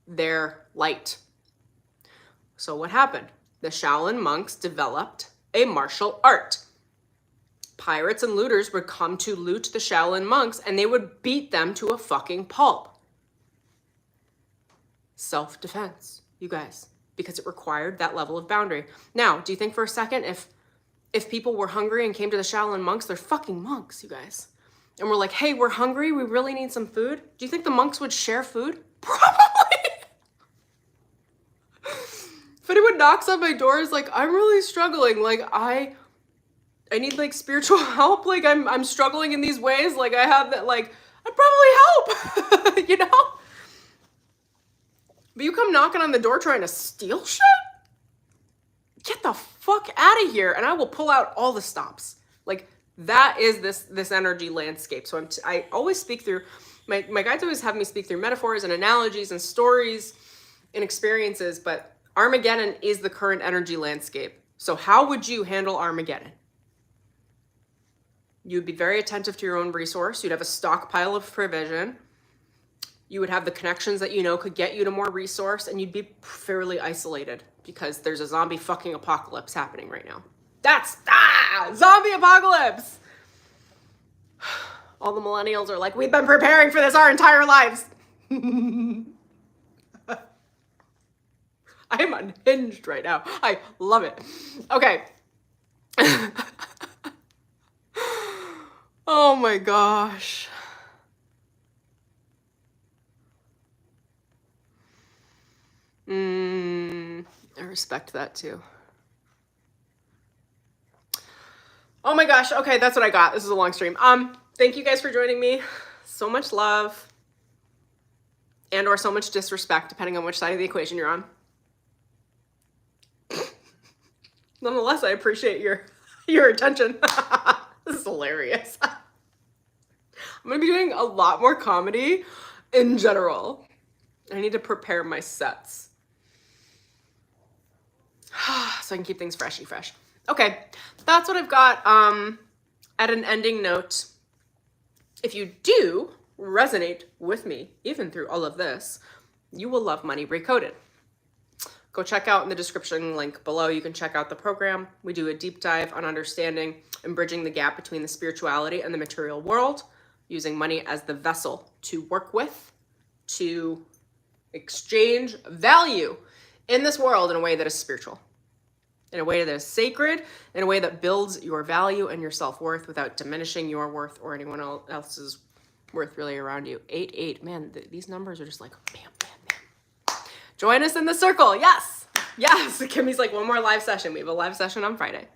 their light. So what happened? The Shaolin monks developed a martial art. Pirates and looters would come to loot the Shaolin monks and they would beat them to a fucking pulp. Self-defense, you guys, because it required that level of boundary. Now, do you think for a second if people were hungry and came to the Shaolin monks, they're fucking monks, you guys, and we're like, hey, we're hungry, we really need some food. Do you think the monks would share food? Probably. If anyone knocks on my door, is like, I'm really struggling, like I need like spiritual help, like I'm struggling in these ways, like I have that, like I'd probably help. You know. But you come knocking on the door trying to steal shit? Get the fuck out of here, and I will pull out all the stops. Like, that is this energy landscape. So I always speak through, my guides always have me speak through metaphors and analogies and stories and experiences, but Armageddon is the current energy landscape. So how would you handle Armageddon? You'd be very attentive to your own resource. You'd have a stockpile of provision. You would have the connections that you know could get you to more resource, and you'd be fairly isolated because there's a zombie fucking apocalypse happening right now. That's zombie apocalypse. All the millennials are like, we've been preparing for this our entire lives. I am unhinged right now. I love it. Okay. Oh my gosh. I respect that too. Oh my gosh. Okay, that's what I got. This is a long stream. Thank you guys for joining me. So much love and or so much disrespect, depending on which side of the equation you're on. Nonetheless, I appreciate your attention. This is hilarious. I'm gonna be doing a lot more comedy in general. I need to prepare my sets so I can keep things fresh. Okay, that's what I've got. At an ending note, if you do resonate with me, even through all of this, you will love Money Recoded. Go check out in the description link below. You can check out the program. We do a deep dive on understanding and bridging the gap between the spirituality and the material world, using money as the vessel to work with, to exchange value in this world in a way that is spiritual, in a way that is sacred, in a way that builds your value and your self-worth without diminishing your worth or anyone else's worth really around you. 8-8, man, these numbers are just like bam, bam, bam. Join us in the circle. Yes. Kimmy's like, one more live session. We have a live session on Friday.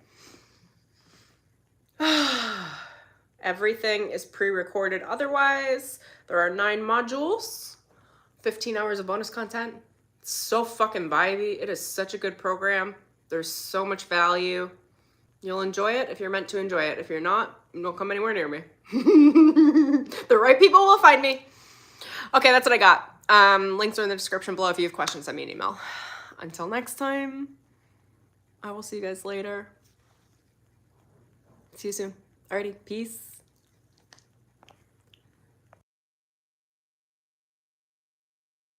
Everything is pre-recorded. Otherwise, there are 9 modules, 15 hours of bonus content. It's so fucking vibey. It is such a good program. There's so much value. You'll enjoy it if you're meant to enjoy it. If you're not, don't come anywhere near me. The right people will find me. Okay, that's what I got. Links are in the description below. If you have questions, send me an email. Until next time, I will see you guys later. See you soon. Alrighty, peace.